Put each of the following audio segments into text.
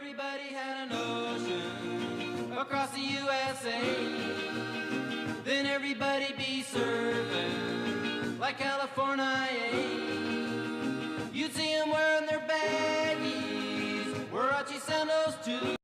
everybody had an ocean across the USA, then everybody be surfing like California. You'd see them wearing their baggies, Warachi sandals too.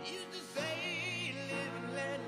Used to say, live and let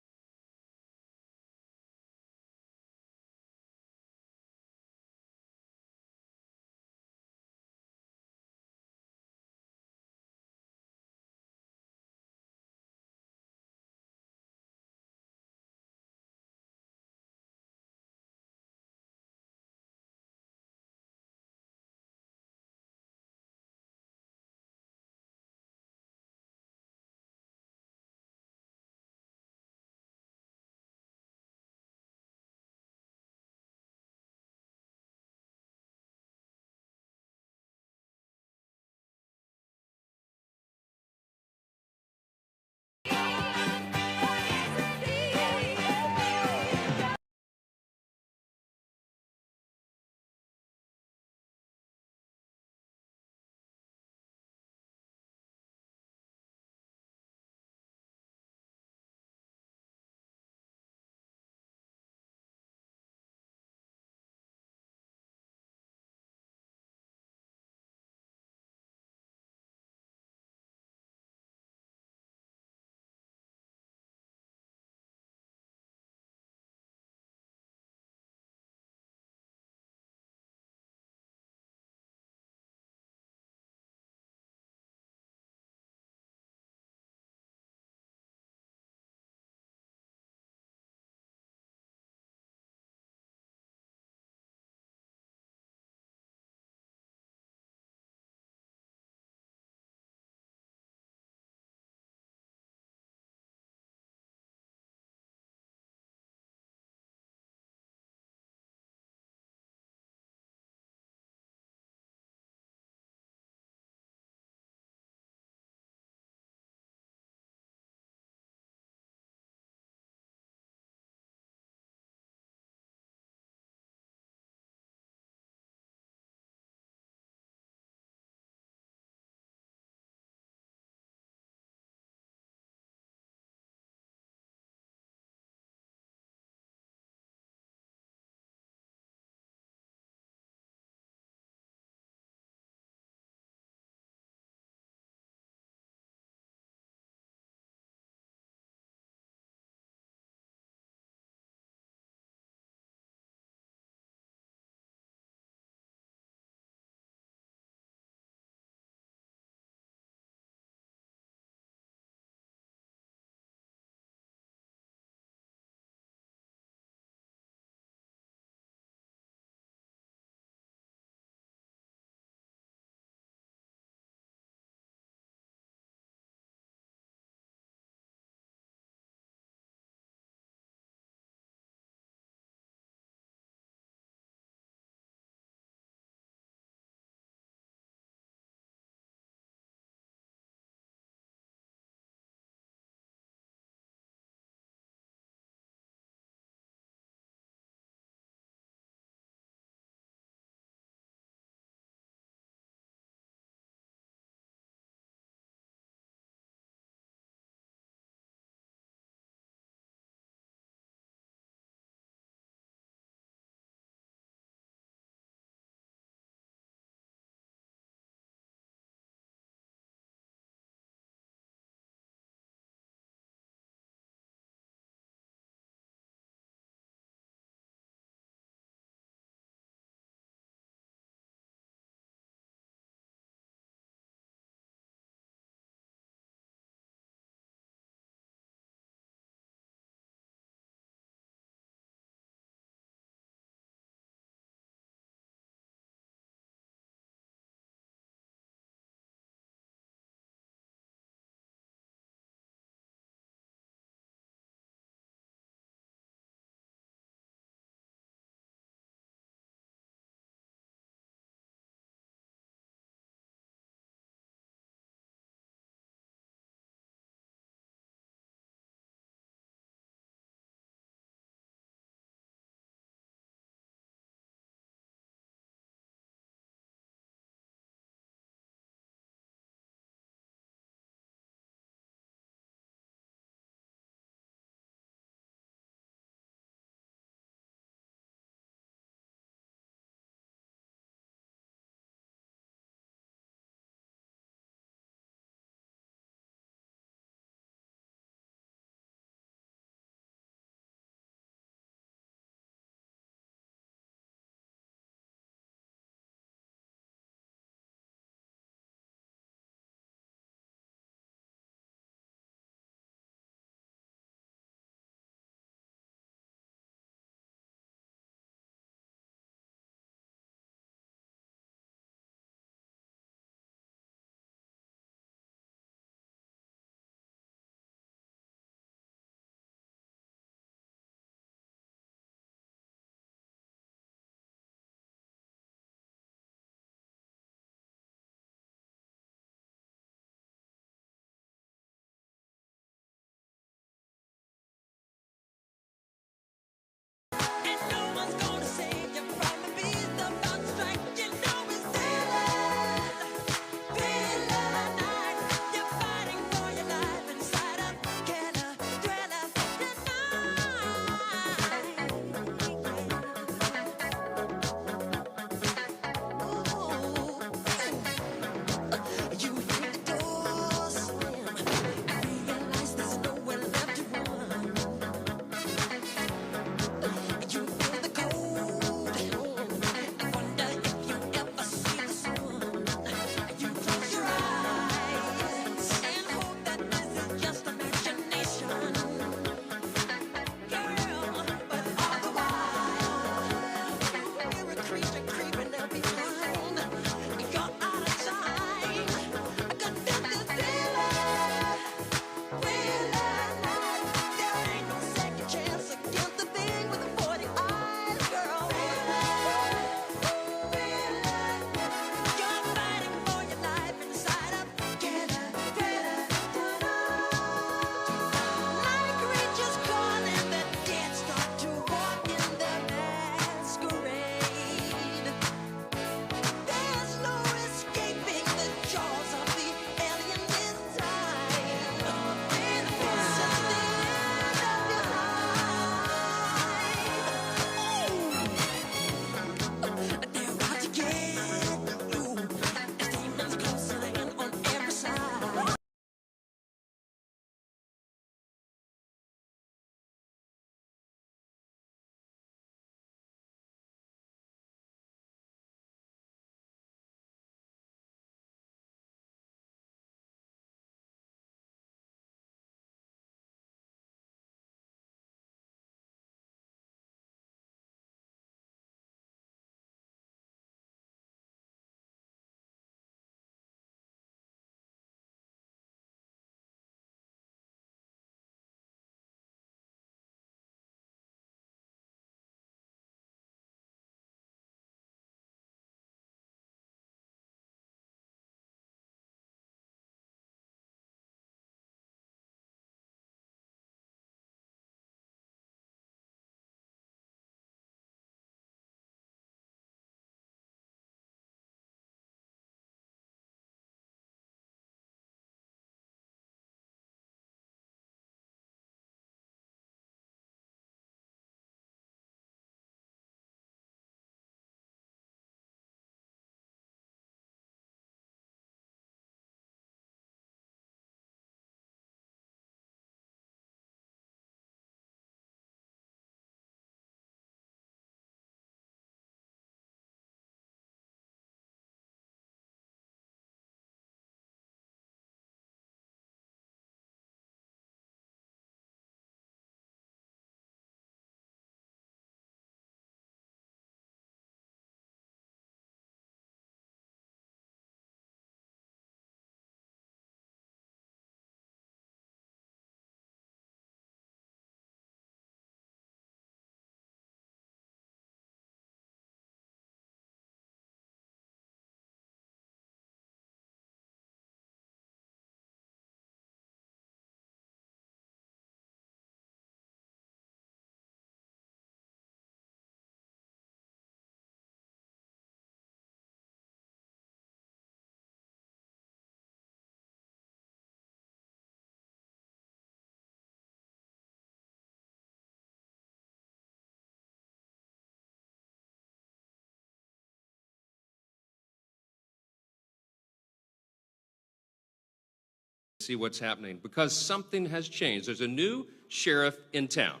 see what's happening because something has changed. There's a new sheriff in town,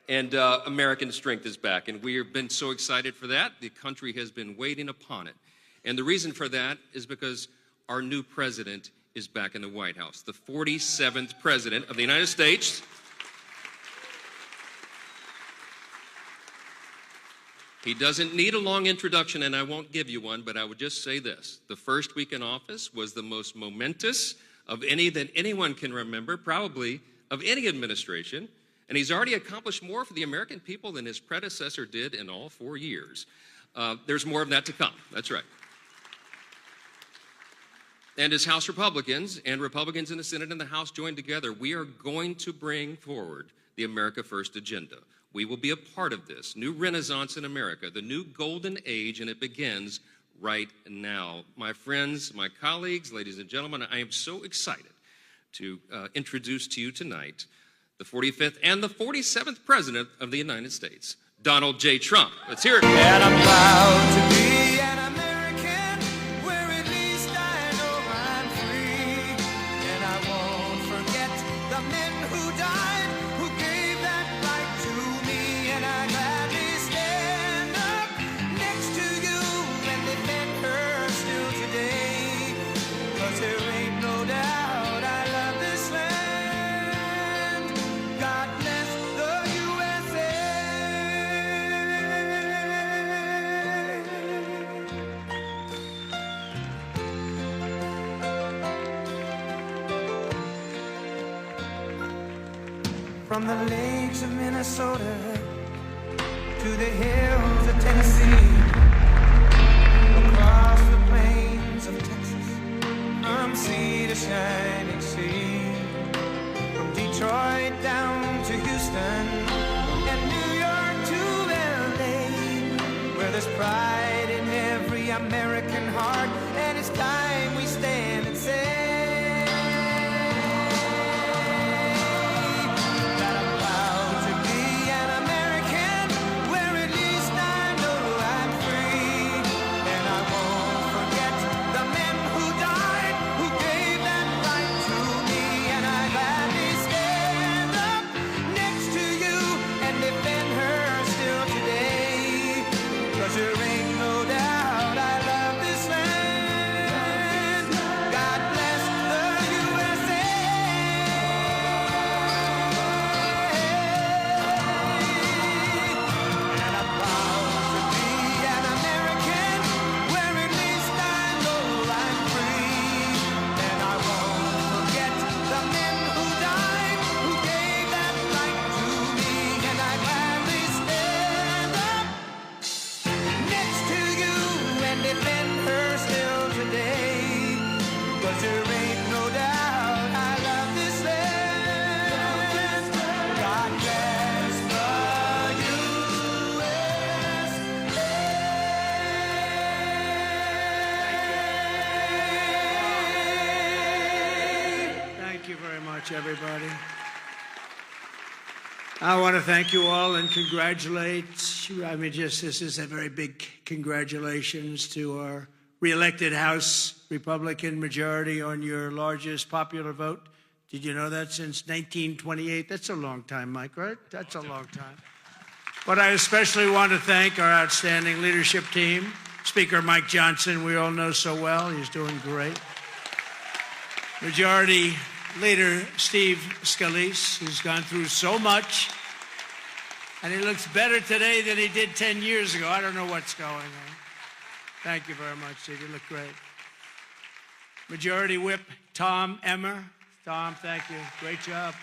and American strength is back, and we have been so excited for that. The country has been waiting upon it, and the reason for that is because our new president is back in the White House, the 47th president of the United States. He doesn't need a long introduction, and I won't give you one, but I would just say this. The first week in office was the most momentous of any that anyone can remember, probably of any administration, and he's already accomplished more for the American people than his predecessor did in all 4 years. There's more of that to come. That's right. And as House Republicans and Republicans in the Senate and the House join together, we are going to bring forward the America First agenda. We will be a part of this new renaissance in America, the new golden age, and it begins right now. My friends, my colleagues, ladies and gentlemen, I am so excited to introduce to you tonight the 45th and the 47th President of the United States, Donald J. Trump. Let's hear it. And I'm proud to be an American, where at least I know I'm free. And I won't forget the men who died, who gave that right to me. And I gladly stand up next to you and defend her still today. 'Cause there ain't no doubt I love this land. God bless the USA. From the lakes of Minnesota to the hills of Tennessee, across the plains of Texas, from sea to shining sea, from Detroit down to Houston and New York to LA, where there's pride in every American heart, and it's time we stand and say that I'm proud to be an American, where at least I know I'm free. And I won't forget the men who died, who gave that right to me. And I gladly stand up next to you and defend her still today. 'Cause there ain't no doubt I love this land. God bless the USA. And I'm proud to be an American, where at least I know I'm free. And I won't forget the men who died, who gave that right to me. And I gladly stand up next to you and defend her still today. 'Cause there ain't no doubt I love this land. God bless the USA. Thank you very much, everybody. I want to thank you all and congratulate you. I mean, this is a very big congratulations to our re-elected House Republican majority on your largest popular vote. Did you know that? Since 1928? That's a long time, Mike, right? That's a long time. But I especially want to thank our outstanding leadership team. Speaker Mike Johnson, we all know so well. He's doing great. Majority Leader Steve Scalise, who's gone through so much, and he looks better today than he did 10 years ago. I don't know what's going on. Thank you very much, Steve. You look great. Majority Whip Tom Emmer. Tom, thank you. Great job.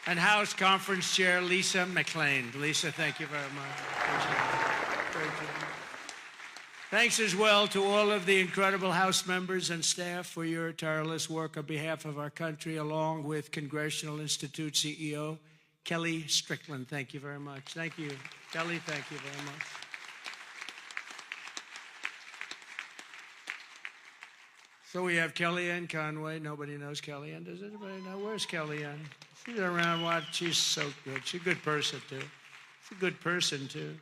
And House Conference Chair Lisa McClain. Lisa, thank you very much. Great job. Great job. Thanks as well to all of the incredible House members and staff for your tireless work on behalf of our country, along with Congressional Institute CEO Kelly Strickland. Thank you very much. Thank you. Kelly, thank you very much. So we have Kellyanne Conway. Nobody knows Kellyanne. Does anybody know? Where's Kellyanne? She's around. What? She's so good. She's a good person, too. She's a good person, too.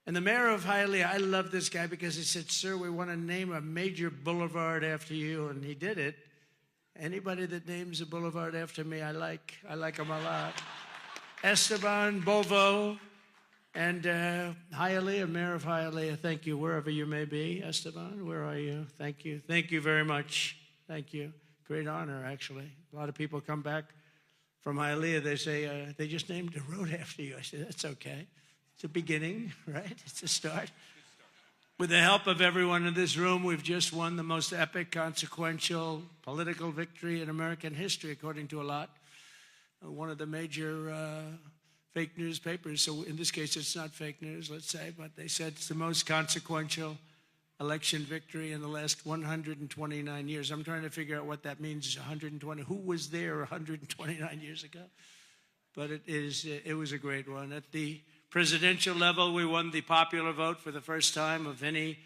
And the mayor of Hialeah, I love this guy because he said, sir, we want to name a major boulevard after you. And he did it. Anybody that names a boulevard after me, I like them a lot. Esteban, Bovo, and Hialeah, Mayor of Hialeah, thank you, wherever you may be. Esteban, where are you? Thank you. Thank you very much. Thank you. Great honor, actually. A lot of people come back from Hialeah, they say, they just named a road after you. I said, that's okay. It's a beginning, right? It's a start. With the help of everyone in this room, we've just won the most epic, consequential political victory in American history, according to a lot. One of the major fake newspapers, so in this case it's not fake news, let's say, but they said it's the most consequential election victory in the last 129 years. I'm trying to figure out what that means, 120. Who was there 129 years ago? But it was a great one. At the presidential level, we won the popular vote for the first time of any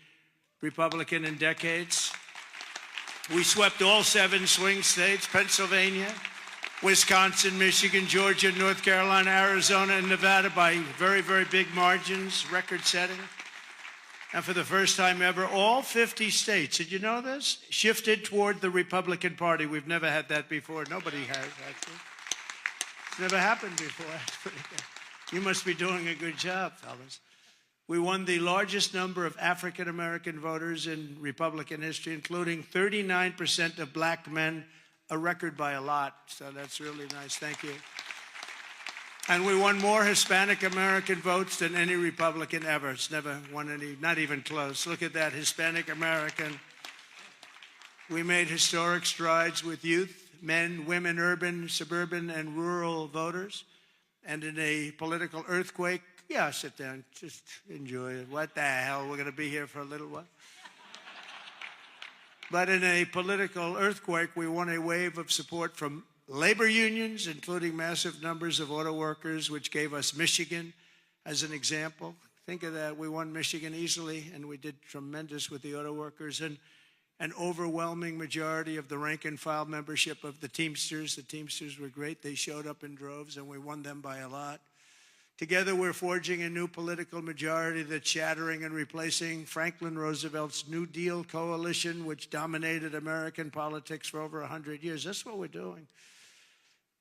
Republican in decades. We swept all 7 swing states, Pennsylvania, Wisconsin, Michigan, Georgia, North Carolina, Arizona, and Nevada by very, very big margins, record-setting. And for the first time ever, all 50 states, did you know this? Shifted toward the Republican Party. We've never had that before. Nobody has, actually. It's never happened before. That's pretty good. You must be doing a good job, fellas. We won the largest number of African-American voters in Republican history, including 39% of black men, a record by a lot. So that's really nice. Thank you. And we won more Hispanic American votes than any Republican ever. It's never won any, not even close. Look at that, Hispanic American. We made historic strides with youth, men, women, urban, suburban, and rural voters. And in a political earthquake, yeah, sit down, just enjoy it. What the hell, we're going to be here for a little while. But in a political earthquake, we won a wave of support from labor unions, including massive numbers of auto workers, which gave us Michigan as an example. Think of that. We won Michigan easily, and we did tremendous with the auto workers. And an overwhelming majority of the rank-and-file membership of the Teamsters. The Teamsters were great. They showed up in droves, and we won them by a lot. Together, we're forging a new political majority that's shattering and replacing Franklin Roosevelt's New Deal coalition, which dominated American politics for over 100 years. That's what we're doing.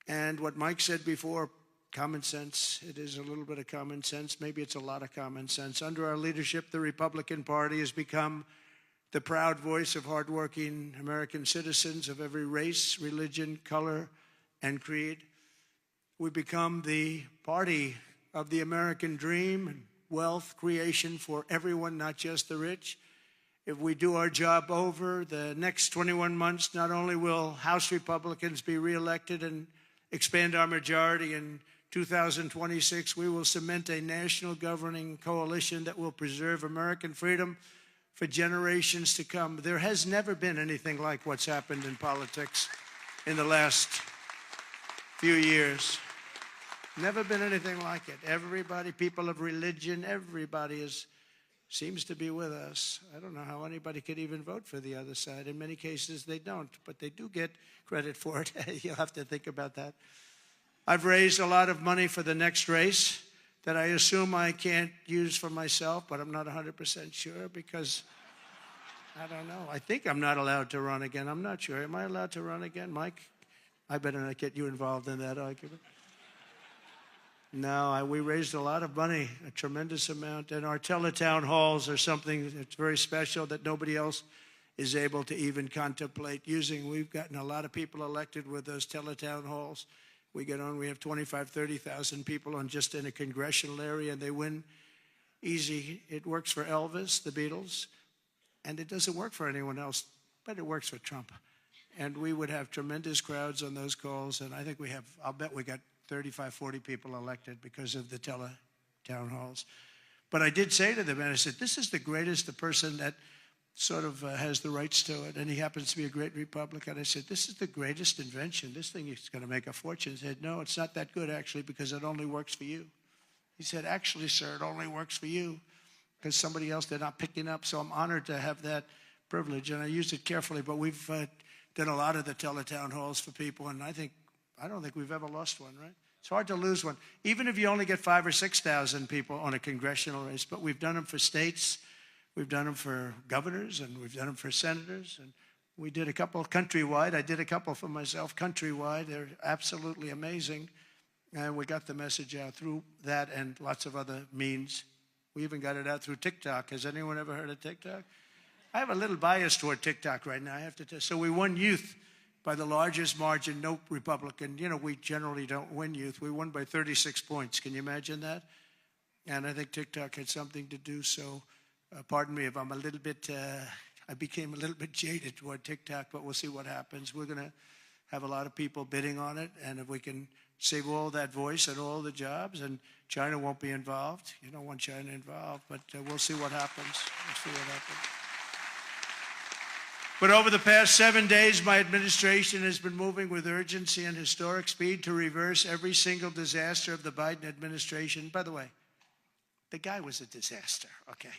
And what Mike said before, common sense. It is a little bit of common sense. Maybe it's a lot of common sense. Under our leadership, the Republican Party has become the proud voice of hardworking American citizens of every race, religion, color, and creed. We've become the party of the American dream and wealth creation for everyone, not just the rich. If we do our job over the next 21 months, not only will House Republicans be reelected and expand our majority in 2026, we will cement a national governing coalition that will preserve American freedom for generations to come. There has never been anything like what's happened in politics in the last few years. Never been anything like it. Everybody, people of religion, everybody seems to be with us. I don't know how anybody could even vote for the other side. In many cases, they don't, but they do get credit for it. You'll have to think about that. I've raised a lot of money for the next race that I assume I can't use for myself, but I'm not 100% sure because I don't know. I think I'm not allowed to run again. I'm not sure. Am I allowed to run again, Mike? I better not get you involved in that argument. No, we raised a lot of money, a tremendous amount, and our teletown halls are something that's very special that nobody else is able to even contemplate using. We've gotten a lot of people elected with those teletown halls. We get on, we have 25,000, 30,000 people on just in a congressional area, and they win easy. It works for Elvis, the Beatles, and it doesn't work for anyone else, but it works for Trump. And we would have tremendous crowds on those calls, and I think we have, I'll bet we got 35, 40 people elected because of the town halls. But I did say to them, and I said, this is the greatest, the person that sort of has the rights to it, and he happens to be a great Republican. I said, this is the greatest invention. This thing is going to make a fortune. He said, no, it's not that good, actually, because it only works for you. He said, actually, sir, it only works for you because somebody else they're not picking up. So I'm honored to have that privilege, and I used it carefully. But we've done a lot of the teletown halls for people, and I don't think we've ever lost one, right? It's hard to lose one, even if you only get 5,000 or 6,000 people on a congressional race. But we've done them for states, we've done them for governors, and we've done them for senators. And We did a couple countrywide. I did a couple for myself countrywide. They're absolutely amazing. And we got the message out through that and lots of other means. We even got it out through TikTok. Has anyone ever heard of TikTok? I have a little bias toward TikTok right now, I have to tell you. So we won youth by the largest margin, no Republican. You know, we generally don't win youth. We won by 36 points. Can you imagine that? And I think TikTok had something to do. So pardon me if I'm a little bit, I became a little bit jaded toward TikTok, but we'll see what happens. We're going to have a lot of people bidding on it. And if we can save all that voice and all the jobs, and China won't be involved. You don't want China involved, but we'll see what happens. We'll see what happens. But over the past 7 days, my administration has been moving with urgency and historic speed to reverse every single disaster of the Biden administration. By the way, the guy was a disaster, okay?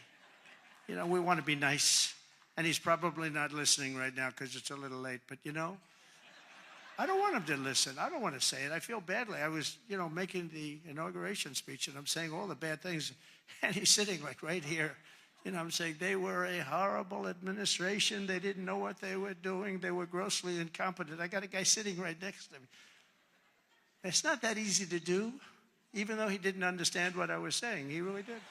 You know, we want to be nice. And he's probably not listening right now because it's a little late. But, you know, I don't want him to listen. I don't want to say it. I feel badly. I was, you know, making the inauguration speech, and I'm saying all the bad things. And he's sitting like right here. You know, I'm saying they were a horrible administration. They didn't know what they were doing. They were grossly incompetent. I got a guy sitting right next to me. It's not that easy to do, even though he didn't understand what I was saying. He really did.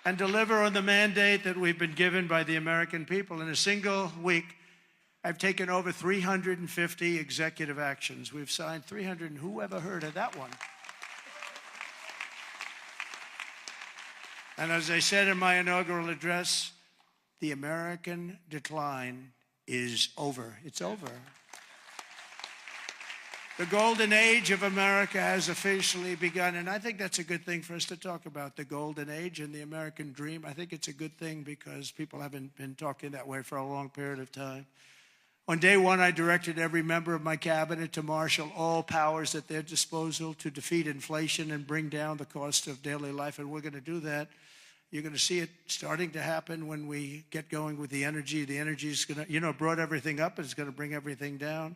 And deliver on the mandate that we've been given by the American people. In a single week, I've taken over 350 executive actions. We've signed 300, and who ever heard of that one? And as I said in my inaugural address, the American decline is over. It's over. The golden age of America has officially begun, and I think that's a good thing for us to talk about, the golden age and the American dream. I think it's a good thing because people haven't been talking that way for a long period of time. On day one, I directed every member of my cabinet to marshal all powers at their disposal to defeat inflation and bring down the cost of daily life, and we're going to do that. You're going to see it starting to happen when we get going with the energy. The energy is going to, you know, brought everything up. It's going to bring everything down.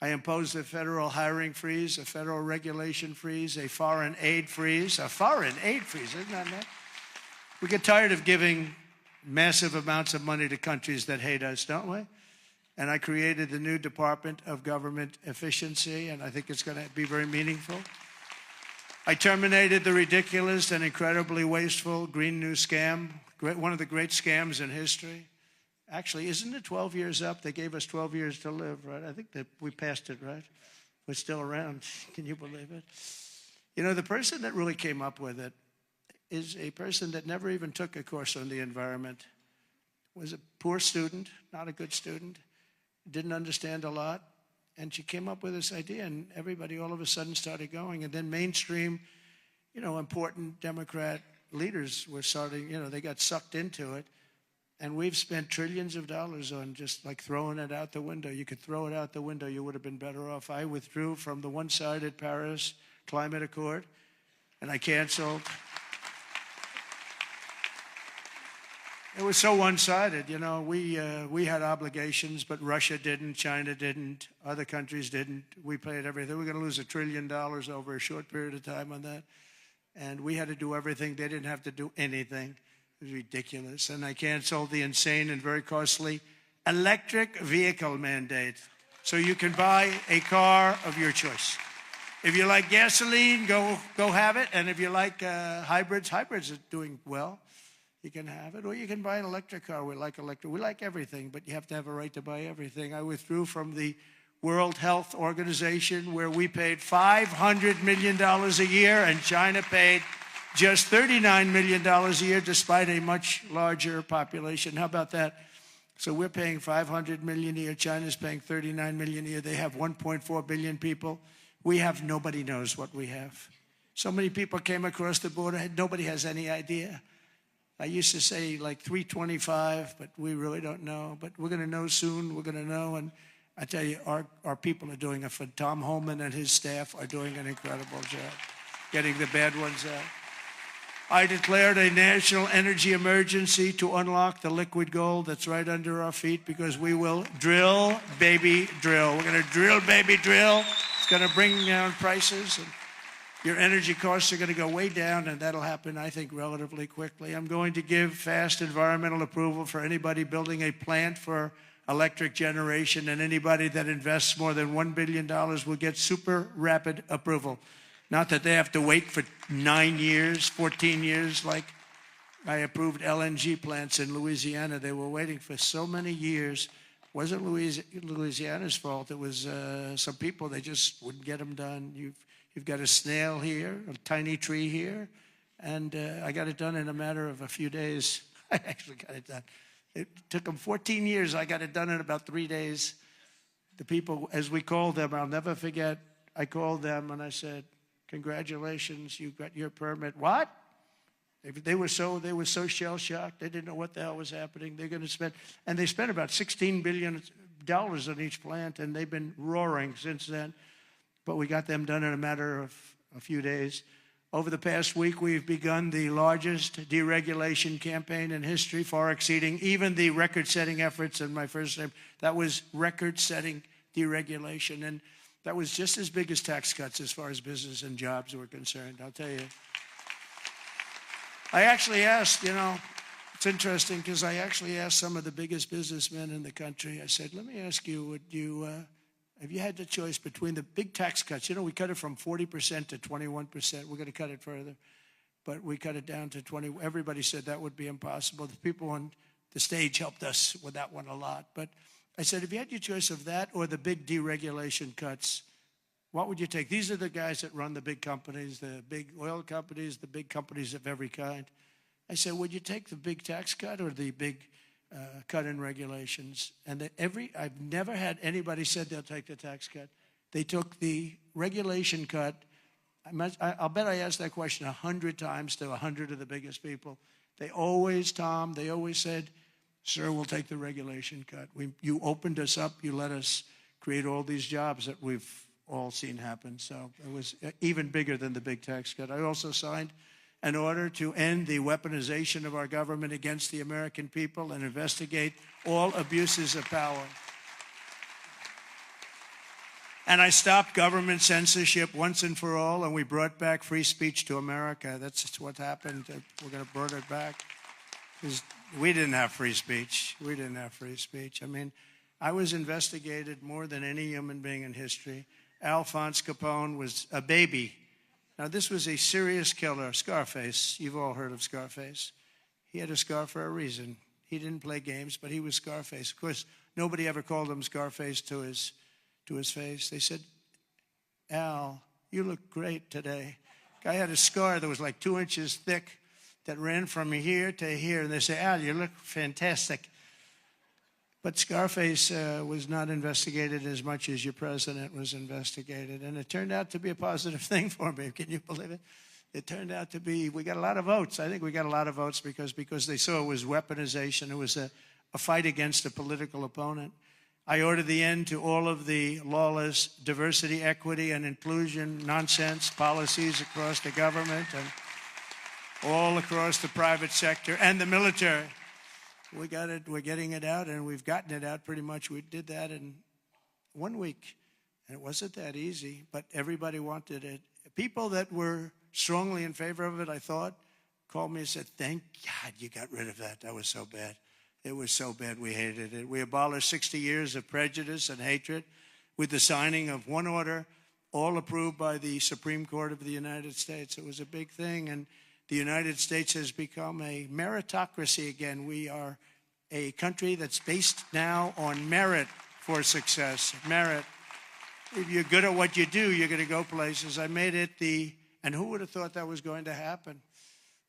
I imposed a federal hiring freeze, a federal regulation freeze, a foreign aid freeze. A foreign aid freeze, isn't that nice? We get tired of giving massive amounts of money to countries that hate us, don't we? And I created the new Department of Government Efficiency, and I think it's going to be very meaningful. I terminated the ridiculous and incredibly wasteful Green New Scam, one of the great scams in history. Actually, isn't it 12 years up? They gave us 12 years to live, right? I think that we passed it, right? We're still around. Can you believe it? You know, the person that really came up with it is a person that never even took a course on the environment, was a poor student, not a good student, didn't understand a lot. And she came up with this idea, and everybody all of a sudden started going. And then mainstream, you know, important Democrat leaders were starting, you know, they got sucked into it. And we've spent trillions of dollars on just like throwing it out the window. You could throw it out the window. You would have been better off. I withdrew from the one-sided Paris Climate Accord, and I canceled. It was so one-sided, you know. We had obligations, but Russia didn't, China didn't, other countries didn't. We paid everything. We're going to lose $1 trillion over a short period of time on that. And we had to do everything. They didn't have to do anything. It was ridiculous. And I canceled the insane and very costly electric vehicle mandate. So you can buy a car of your choice. If you like gasoline, go have it. And if you like hybrids are doing well. You can have it, or you can buy an electric car. We like electric. We like everything, but you have to have a right to buy everything. I withdrew from the World Health Organization, where we paid $500 million a year, and China paid just $39 million a year, despite a much larger population. How about that? So we're paying $500 million a year. China's paying $39 million a year. They have 1.4 billion people. We have, nobody knows what we have. So many people came across the border. Nobody has any idea. I used to say like 325, but we really don't know. But we're going to know soon. We're going to know. And I tell you, our people are doing Tom Holman and his staff are doing an incredible job getting the bad ones out. I declared a national energy emergency to unlock the liquid gold that's right under our feet, because we will drill, baby, drill. We're going to drill, baby, drill. It's going to bring down prices. And your energy costs are going to go way down, and that'll happen, I think, relatively quickly. I'm going to give fast environmental approval for anybody building a plant for electric generation, and anybody that invests more than $1 billion will get super rapid approval. Not that they have to wait for 9 years, 14 years, like I approved LNG plants in Louisiana. They were waiting for so many years. It wasn't Louisiana's fault. It was some people, they just wouldn't get them done. You've got a snail here, a tiny tree here, and I got it done in a matter of a few days. I actually got it done. It took them 14 years. I got it done in about 3 days. The people, as we called them, I'll never forget, I called them and I said, congratulations, you got your permit. What? They were so shell-shocked. They didn't know what the hell was happening. They're going to spend, and they spent about $16 billion on each plant, and they've been roaring since then. But we got them done in a matter of a few days. Over the past week, we've begun the largest deregulation campaign in history, far exceeding even the record-setting efforts in my first name. That was record-setting deregulation, and that was just as big as tax cuts as far as business and jobs were concerned, I'll tell you. I actually asked, it's interesting because I actually asked some of the biggest businessmen in the country, I said, let me ask you, have you had the choice between the big tax cuts? We cut it from 40% to 21%. We're going to cut it further. But we cut it down to 20. Everybody said that would be impossible. The people on the stage helped us with that one a lot. But I said, if you had your choice of that or the big deregulation cuts, what would you take? These are the guys that run the big companies, the big oil companies, the big companies of every kind. I said, would you take the big tax cut or the big cut in regulations? And I've never had anybody said they'll take the tax cut. They took the regulation cut. I'll bet I asked that question 100 times to 100 of the biggest people. They always said, sir, we'll take the regulation cut. You opened us up. You let us create all these jobs that we've all seen happen. So it was even bigger than the big tax cut. I also signed an order to end the weaponization of our government against the American people and investigate all abuses of power. And I stopped government censorship once and for all, and we brought back free speech to America. That's what happened. We're going to bring it back. Because we didn't have free speech. We didn't have free speech. I mean, I was investigated more than any human being in history. Alphonse Capone was a baby. Now, this was a serious killer, Scarface. You've all heard of Scarface. He had a scar for a reason. He didn't play games, but he was Scarface. Of course, nobody ever called him Scarface to his face. They said, Al, you look great today. Guy had a scar that was like 2 inches thick that ran from here to here. And they say, Al, you look fantastic. But Scarface was not investigated as much as your president was investigated. And it turned out to be a positive thing for me. Can you believe it? It turned out to be, we got a lot of votes. I think we got a lot of votes because they saw it was weaponization. It was a fight against a political opponent. I ordered the end to all of the lawless diversity, equity, and inclusion nonsense policies across the government and all across the private sector and the military. We got it. We're getting it out, and we've gotten it out pretty much. We did that in 1 week, and it wasn't that easy, but everybody wanted it. People that were strongly in favor of it, I thought, called me and said, thank God you got rid of that. That was so bad. It was so bad we hated it. We abolished 60 years of prejudice and hatred with the signing of one order, all approved by the Supreme Court of the United States. It was a big thing, and the United States has become a meritocracy again. We are a country that's based now on merit for success, merit. If you're good at what you do, you're going to go places. I made it and who would have thought that was going to happen?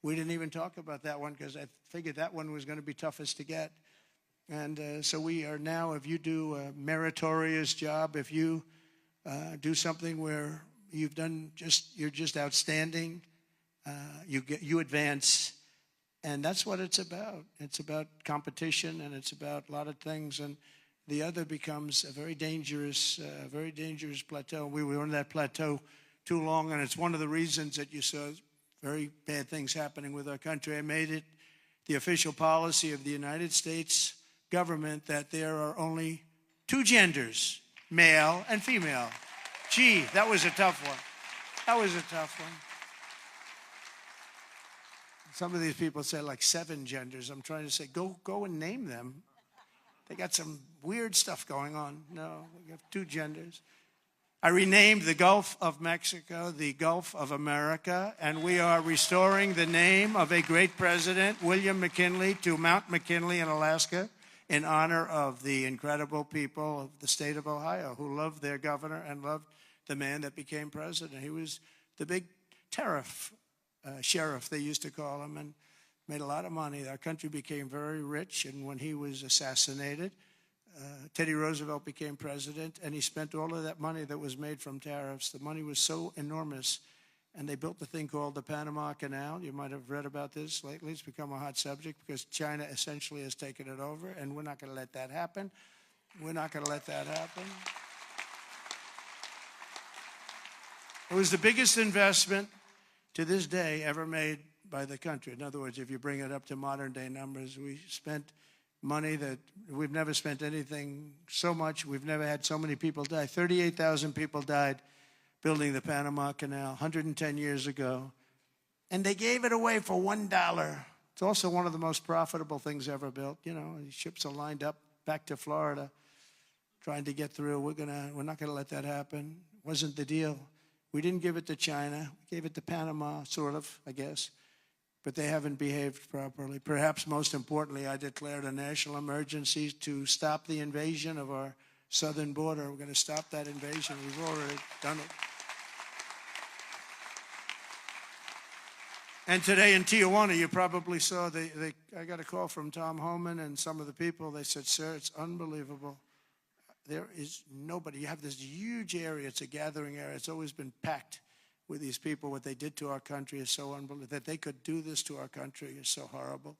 We didn't even talk about that one because I figured that one was going to be toughest to get. And so we are now, if you do a meritorious job, if you do something where you're just outstanding, you advance, and that's what it's about. It's about competition, and it's about a lot of things, and the other becomes a very dangerous plateau. We were on that plateau too long, and it's one of the reasons that you saw very bad things happening with our country. I made it the official policy of the United States government that there are only 2 genders, male and female. Gee, that was a tough one. That was a tough one. Some of these people say like 7 genders. I'm trying to say, go and name them. They got some weird stuff going on. No, we have two genders. I renamed the Gulf of Mexico the Gulf of America, and we are restoring the name of a great president, William McKinley, to Mount McKinley in Alaska in honor of the incredible people of the state of Ohio who loved their governor and loved the man that became president. He was the big tariff sheriff, they used to call him, and made a lot of money. Our country became very rich, and when he was assassinated, Teddy Roosevelt became president, and he spent all of that money that was made from tariffs. The money was so enormous, and they built the thing called the Panama Canal. You might have read about this lately. It's become a hot subject because China essentially has taken it over, and we're not going to let that happen. We're not going to let that happen. It was the biggest investment to this day ever made by the country. In other words, if you bring it up to modern day numbers, we spent money that we've never spent anything so much. We've never had so many people die. 38,000 people died building the Panama Canal 110 years ago. And they gave it away for $1. It's also one of the most profitable things ever built. You know, ships are lined up back to Florida trying to get through. We're not going to let that happen. Wasn't the deal. We didn't give it to China. We gave it to Panama, sort of, I guess. But they haven't behaved properly. Perhaps most importantly, I declared a national emergency to stop the invasion of our southern border. We're going to stop that invasion. We've already done it. And today in Tijuana, you probably saw, I got a call from Tom Homan and some of the people. They said, sir, it's unbelievable. There is nobody. You have this huge area. It's a gathering area. It's always been packed with these people. What they did to our country is so unbelievable. That they could do this to our country is so horrible.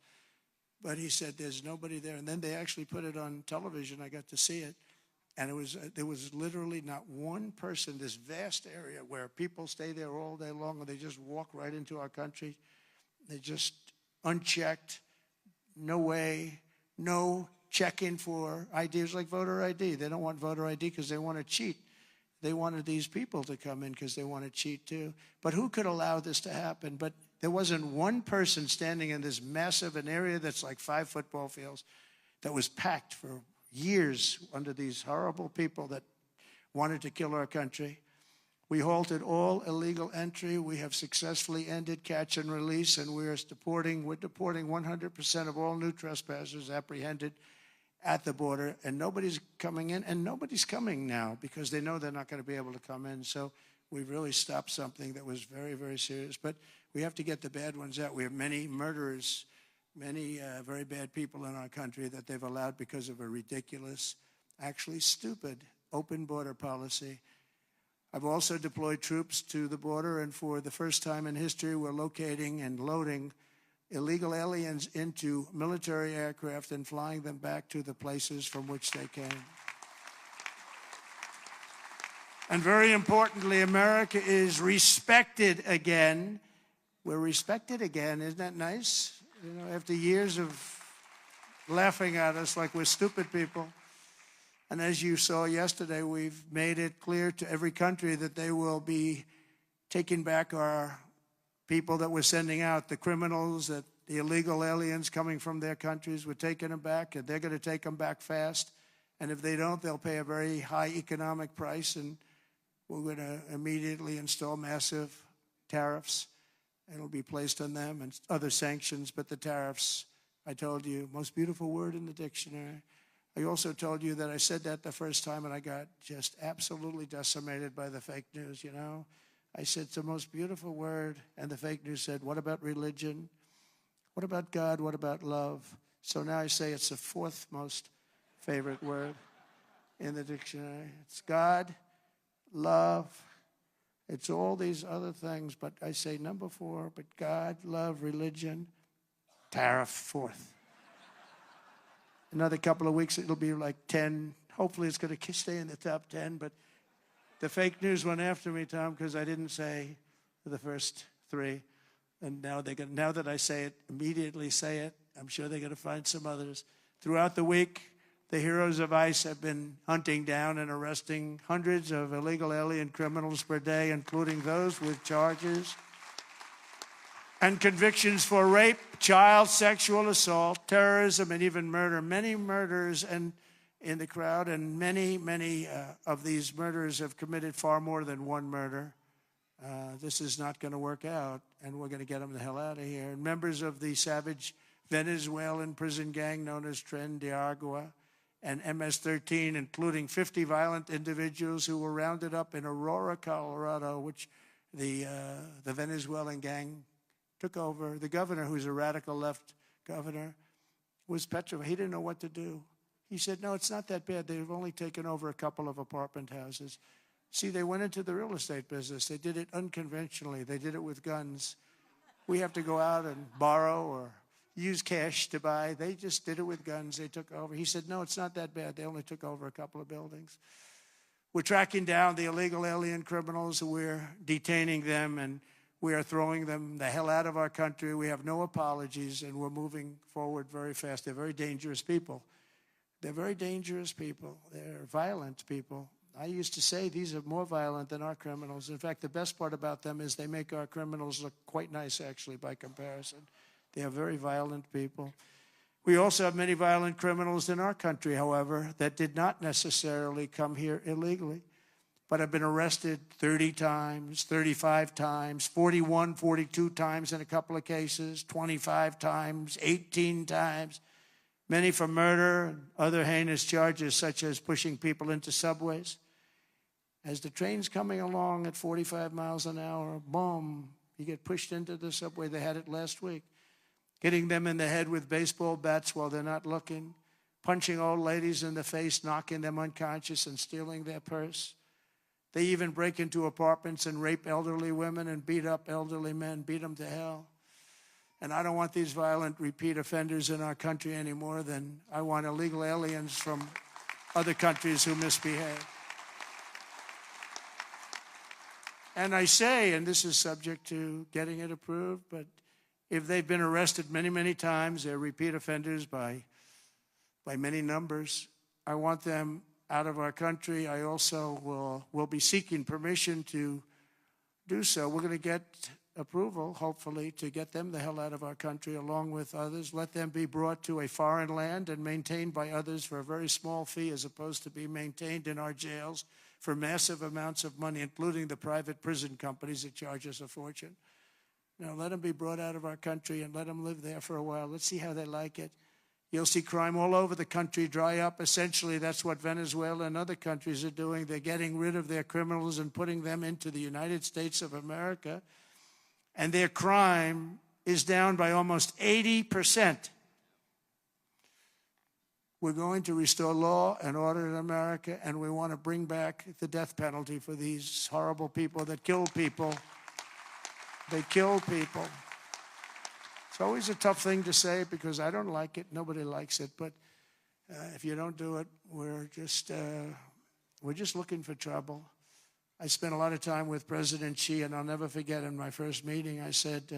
But he said there's nobody there. And then they actually put it on television. I got to see it. And there was literally not one person, this vast area where people stay there all day long and they just walk right into our country. They just unchecked, no way, no check-in for IDs like voter ID. They don't want voter ID because they want to cheat. They wanted these people to come in because they want to cheat too. But who could allow this to happen? But there wasn't one person standing in this massive an area that's like 5 football fields that was packed for years under these horrible people that wanted to kill our country. We halted all illegal entry. We have successfully ended catch and release, and we're deporting 100% of all new trespassers apprehended at the border, and nobody's coming in, and nobody's coming now because they know they're not going to be able to come in. So we've really stopped something that was very, very serious. But we have to get the bad ones out. We have many murderers, many very bad people in our country that they've allowed because of a ridiculous, actually stupid, open border policy. I've also deployed troops to the border, and for the first time in history, we're locating and loading illegal aliens into military aircraft and flying them back to the places from which they came. And very importantly, America is respected again. We're respected again. Isn't that nice? You know, after years of laughing at us like we're stupid people. And as you saw yesterday, we've made it clear to every country that they will be taking back our people that we're sending out, the criminals, the illegal aliens coming from their countries. We're taking them back, and they're going to take them back fast. And if they don't, they'll pay a very high economic price, and we're going to immediately install massive tariffs. It'll be placed on them and other sanctions, but the tariffs, I told you, most beautiful word in the dictionary. I also told you that I said that the first time, and I got just absolutely decimated by the fake news, you know. I said, it's the most beautiful word, and the fake news said, what about religion? What about God? What about love? So now I say it's the 4th most favorite word in the dictionary. It's God, love, it's all these other things, but I say number 4, but God, love, religion, tariff, 4th. Another couple of weeks, it'll be like 10. Hopefully it's going to stay in the top 10, but the fake news went after me, Tom, because I didn't say the first 3. And now now that I say it, immediately say it. I'm sure they're going to find some others. Throughout the week, the heroes of ICE have been hunting down and arresting hundreds of illegal alien criminals per day, including those with charges and convictions for rape, child sexual assault, terrorism, and even murder. Many murders in the crowd, and many of these murderers have committed far more than one murder. This is not going to work out, and we're going to get them the hell out of here. And members of the savage Venezuelan prison gang known as Tren de Agua and MS-13, including 50 violent individuals who were rounded up in Aurora, Colorado, which the Venezuelan gang took over. The governor, who's a radical left governor, was petrified. He didn't know what to do. He said, no, it's not that bad. They've only taken over a couple of apartment houses. See, they went into the real estate business. They did it unconventionally. They did it with guns. We have to go out and borrow or use cash to buy. They just did it with guns. They took over. He said, no, it's not that bad. They only took over a couple of buildings. We're tracking down the illegal alien criminals. We're detaining them, and we are throwing them the hell out of our country. We have no apologies, and we're moving forward very fast. They're very dangerous people. They're very dangerous people. They're violent people. I used to say these are more violent than our criminals. In fact, the best part about them is they make our criminals look quite nice, actually, by comparison. They are very violent people. We also have many violent criminals in our country, however, that did not necessarily come here illegally, but have been arrested 30 times, 35 times, 41, 42 times in a couple of cases, 25 times, 18 times, many for murder and other heinous charges such as pushing people into subways. As the train's coming along at 45 miles an hour, boom, you get pushed into the subway. They had it last week. Hitting them in the head with baseball bats while they're not looking, punching old ladies in the face, knocking them unconscious and stealing their purse. They even break into apartments and rape elderly women and beat up elderly men, beat them to hell. And I don't want these violent repeat offenders in our country any more than I want illegal aliens from other countries who misbehave. And I say, and this is subject to getting it approved, but if they've been arrested many, many times, they're repeat offenders by many numbers, I want them out of our country. I also will be seeking permission to do so. We're going to get approval, hopefully, to get them the hell out of our country along with others. Let them be brought to a foreign land and maintained by others for a very small fee as opposed to be maintained in our jails for massive amounts of money, including the private prison companies that charge us a fortune. Now, let them be brought out of our country and let them live there for a while. Let's see how they like it. You'll see crime all over the country dry up. Essentially, that's what Venezuela and other countries are doing. They're getting rid of their criminals and putting them into the United States of America. And their crime is down by almost 80%. We're going to restore law and order in America, and we want to bring back the death penalty for these horrible people that kill people. They kill people. It's always a tough thing to say because I don't like it. Nobody likes it. But if you don't do it, we're just looking for trouble. I spent a lot of time with President Xi, and I'll never forget in my first meeting, I said, do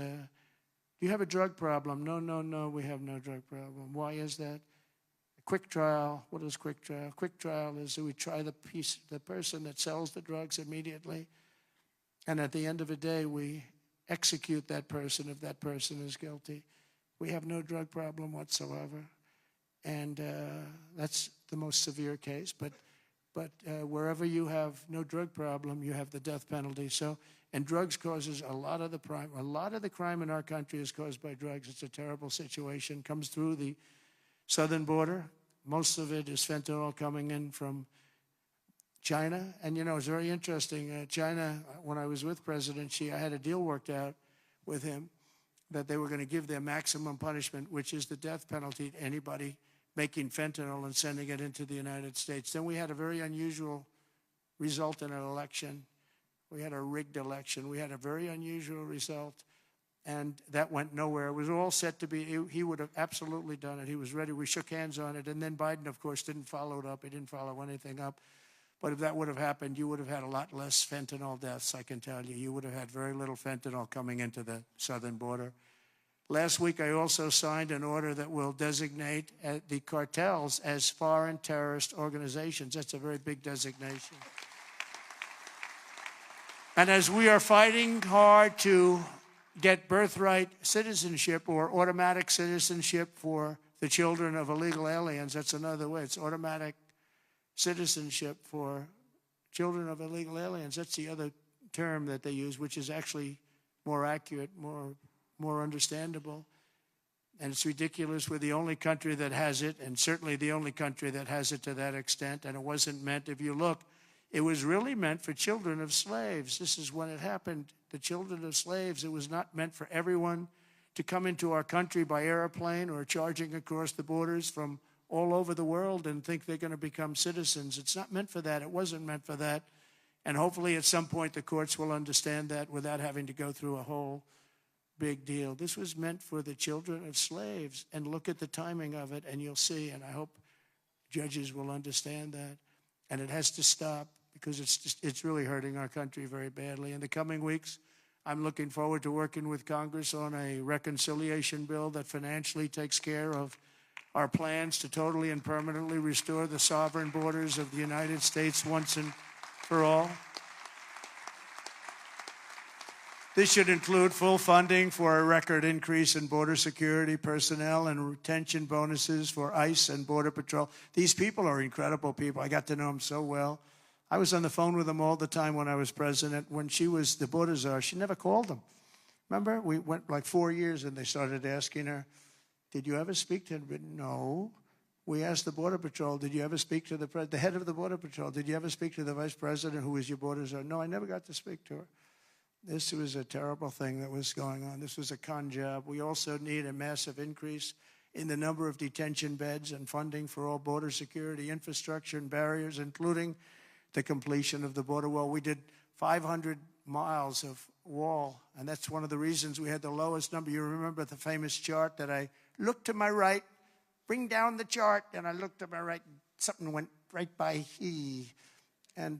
you have a drug problem? No, we have no drug problem. Why is that? A quick trial. What is quick trial? Quick trial is that we try the person that sells the drugs immediately, and at the end of the day, we execute that person if that person is guilty. We have no drug problem whatsoever, and that's the most severe case. But wherever you have no drug problem, you have the death penalty. So, and drugs causes a lot of the crime. A lot of the crime in our country is caused by drugs. It's a terrible situation. Comes through the southern border. Most of it is fentanyl coming in from China. And, you know, it's very interesting. China, when I was with President Xi, I had a deal worked out with him that they were going to give their maximum punishment, which is the death penalty, to anybody making fentanyl and sending it into the United States. Then we had a very unusual result in an election. We had a rigged election. We had a very unusual result, and that went nowhere. It was all set to be, he would have absolutely done it. He was ready. We shook hands on it, and then Biden, of course, didn't follow it up. He didn't follow anything up. But if that would have happened, you would have had a lot less fentanyl deaths, I can tell you. You would have had very little fentanyl coming into the southern border. Last week, I also signed an order that will designate the cartels as foreign terrorist organizations. That's a very big designation. And as we are fighting hard to get birthright citizenship or automatic citizenship for the children of illegal aliens. That's another way. It's automatic citizenship for children of illegal aliens. That's the other term that they use, which is actually more accurate, more understandable. And it's ridiculous. We're the only country that has it, and certainly the only country that has it to that extent. And it wasn't meant, if you look, it was really meant for children of slaves. This is when it happened. The children of slaves, it was not meant for everyone to come into our country by airplane or charging across the borders from all over the world and think they're going to become citizens. It's not meant for that. It wasn't meant for that. And hopefully at some point the courts will understand that without having to go through a whole big deal. This was meant for the children of slaves. And look at the timing of it, and you'll see. And I hope judges will understand that. And it has to stop, because it's really hurting our country very badly. In the coming weeks, I'm looking forward to working with Congress on a reconciliation bill that financially takes care of our plans to totally and permanently restore the sovereign borders of the United States once and for all. This should include full funding for a record increase in border security personnel and retention bonuses for ICE and Border Patrol. These people are incredible people. I got to know them so well. I was on the phone with them all the time when I was president. When she was the border czar, she never called them. Remember? We went like 4 years and they started asking her, did you ever speak to him? No. We asked the Border Patrol, did you ever speak to the head of the Border Patrol? Did you ever speak to the vice president who was your border czar? No, I never got to speak to her. This was a terrible thing that was going on. This was a con job. We also need a massive increase in the number of detention beds and funding for all border security infrastructure and barriers, including the completion of the border wall. We did 500 miles of wall, and that's one of the reasons we had the lowest number. You remember the famous chart that I looked to my right, bring down the chart, and I looked to my right, something went right by he.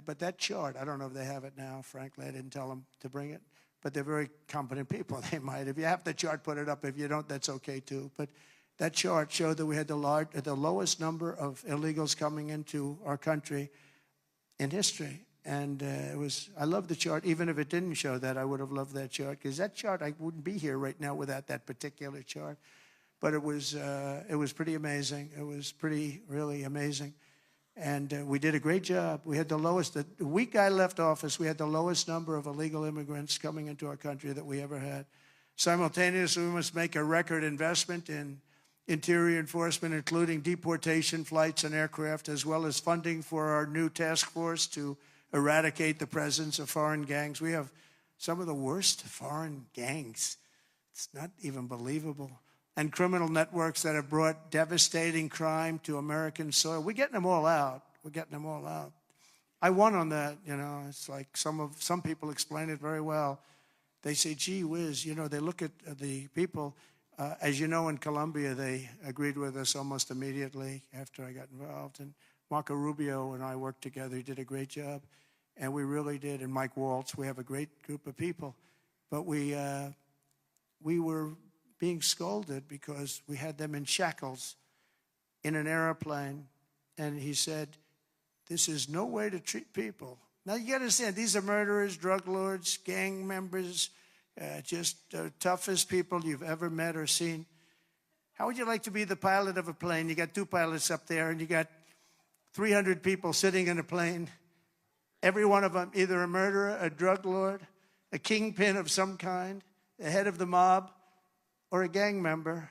But that chart, I don't know if they have it now, frankly. I didn't tell them to bring it. But they're very competent people. They might. If you have the chart, put it up. If you don't, that's okay, too. But that chart showed that we had the lowest number of illegals coming into our country in history. And I love the chart. Even if it didn't show that, I would have loved that chart. Because that chart, I wouldn't be here right now without that particular chart. But it was pretty amazing. It was really amazing. And we did a great job. We had the lowest, the week I left office, we had the lowest number of illegal immigrants coming into our country that we ever had. Simultaneously, we must make a record investment in interior enforcement, including deportation flights and aircraft, as well as funding for our new task force to eradicate the presence of foreign gangs. We have some of the worst foreign gangs. It's not even believable. And criminal networks that have brought devastating crime to American soil. We're getting them all out. We're getting them all out. I won on that, you know. It's like some people explain it very well. They say, gee whiz, you know, they look at the people. As you know, in Colombia, they agreed with us almost immediately after I got involved. And Marco Rubio and I worked together. He did a great job. And we really did. And Mike Waltz, we have a great group of people. But we were being scolded because we had them in shackles in an airplane. And he said, this is no way to treat people. Now, you got to understand, these are murderers, drug lords, gang members, just the toughest people you've ever met or seen. How would you like to be the pilot of a plane? You got 2 pilots up there, and you got 300 people sitting in a plane. Every one of them either a murderer, a drug lord, a kingpin of some kind, the head of the mob, or a gang member,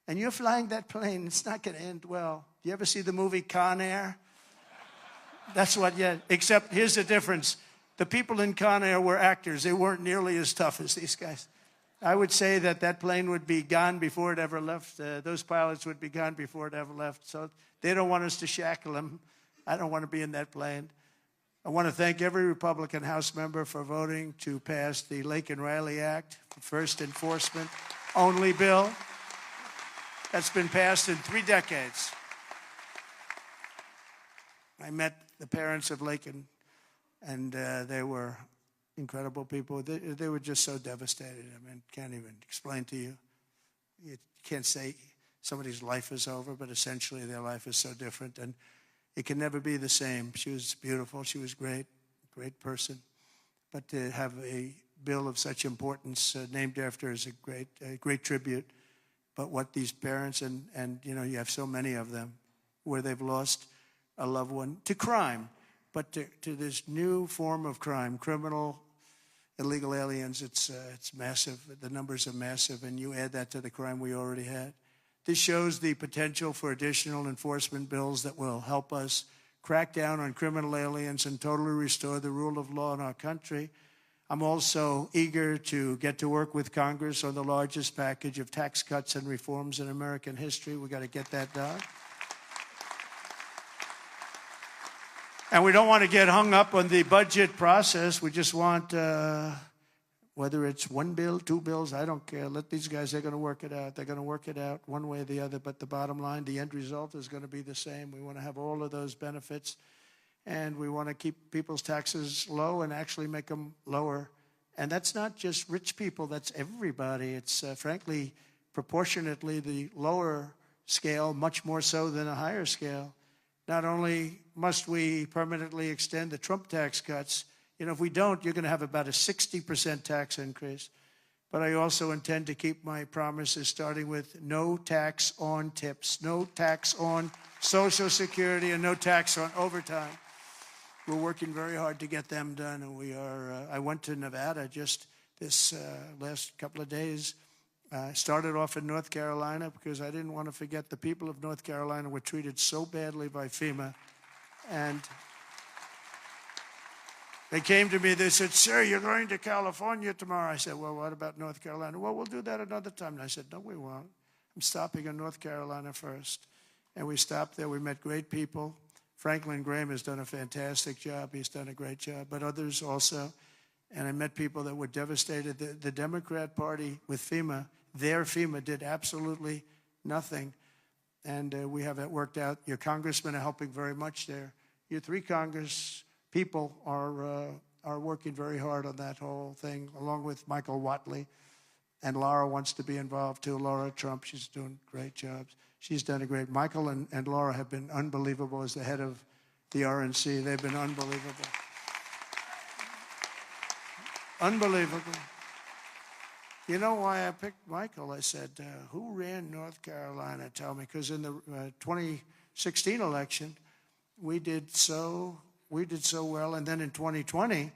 and you're flying that plane. It's not going to end well. Do you ever see the movie Con Air? That's what, yeah. Except here's the difference. The people in Con Air were actors. They weren't nearly as tough as these guys. I would say that plane would be gone before it ever left. Those pilots would be gone before it ever left. So they don't want us to shackle them. I don't want to be in that plane. I want to thank every Republican House member for voting to pass the Laken Riley Act, the first enforcement only bill that's been passed in 3 decades. I met the parents of Laken, and they were incredible people. They were just so devastated. I mean, can't even explain to you. You can't say somebody's life is over, but essentially their life is so different, and it can never be the same. She was beautiful. She was great person. But to have a bill of such importance named after is a great tribute. But what these parents, and you know, you have so many of them, where they've lost a loved one to crime, but to this new form of crime, criminal, illegal aliens, it's massive. The numbers are massive, and you add that to the crime we already had. This shows the potential for additional enforcement bills that will help us crack down on criminal aliens and totally restore the rule of law in our country. I'm also eager to get to work with Congress on the largest package of tax cuts and reforms in American history. We've got to get that done. And we don't want to get hung up on the budget process. We just want, whether it's one bill, two bills, I don't care. Let these guys, they're going to work it out. They're going to work it out one way or the other. But the bottom line, the end result is going to be the same. We want to have all of those benefits. And we want to keep people's taxes low and actually make them lower. And that's not just rich people. That's everybody. It's, frankly, proportionately the lower scale, much more so than a higher scale. Not only must we permanently extend the Trump tax cuts, you know, if we don't, you're going to have about a 60% tax increase. But I also intend to keep my promises, starting with no tax on tips, no tax on Social Security, and no tax on overtime. We're working very hard to get them done, and we are. I went to Nevada just this last couple of days. Started off in North Carolina because I didn't want to forget the people of North Carolina were treated so badly by FEMA. And they came to me, they said, "Sir, you're going to California tomorrow." I said, "Well, what about North Carolina?" "Well, we'll do that another time." And I said, "No, we won't. I'm stopping in North Carolina first." And we stopped there. We met great people. Franklin Graham has done a fantastic job. He's done a great job, but others also. And I met people that were devastated. The Democrat Party with FEMA, their FEMA did absolutely nothing. And we have that worked out. Your congressmen are helping very much there. Your three Congress people are working very hard on that whole thing, along with Michael Whatley. And Laura wants to be involved too. Laura Trump, she's doing great jobs. She's done a great. Michael and Laura have been unbelievable as the head of the RNC. They've been unbelievable. Unbelievable. You know why I picked Michael? I said, who ran North Carolina? Tell me. Because in the 2016 election, we did so well. And then in 2020,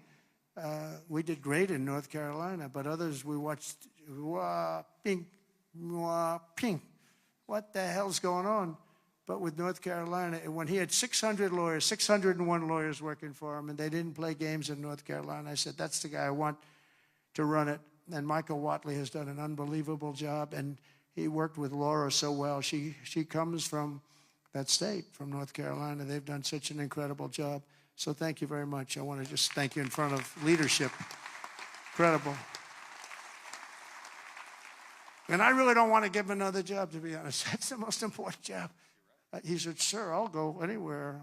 we did great in North Carolina. But others, we watched, ping, ping. What the hell's going on? But with North Carolina, when he had 600 lawyers, 601 lawyers working for him, and they didn't play games in North Carolina, I said, that's the guy I want to run it. And Michael Whatley has done an unbelievable job, and he worked with Laura so well. She comes from that state, from North Carolina. They've done such an incredible job. So thank you very much. I want to just thank you in front of leadership. Incredible. And I really don't want to give him another job, to be honest. That's the most important job. He said, "Sir, I'll go anywhere."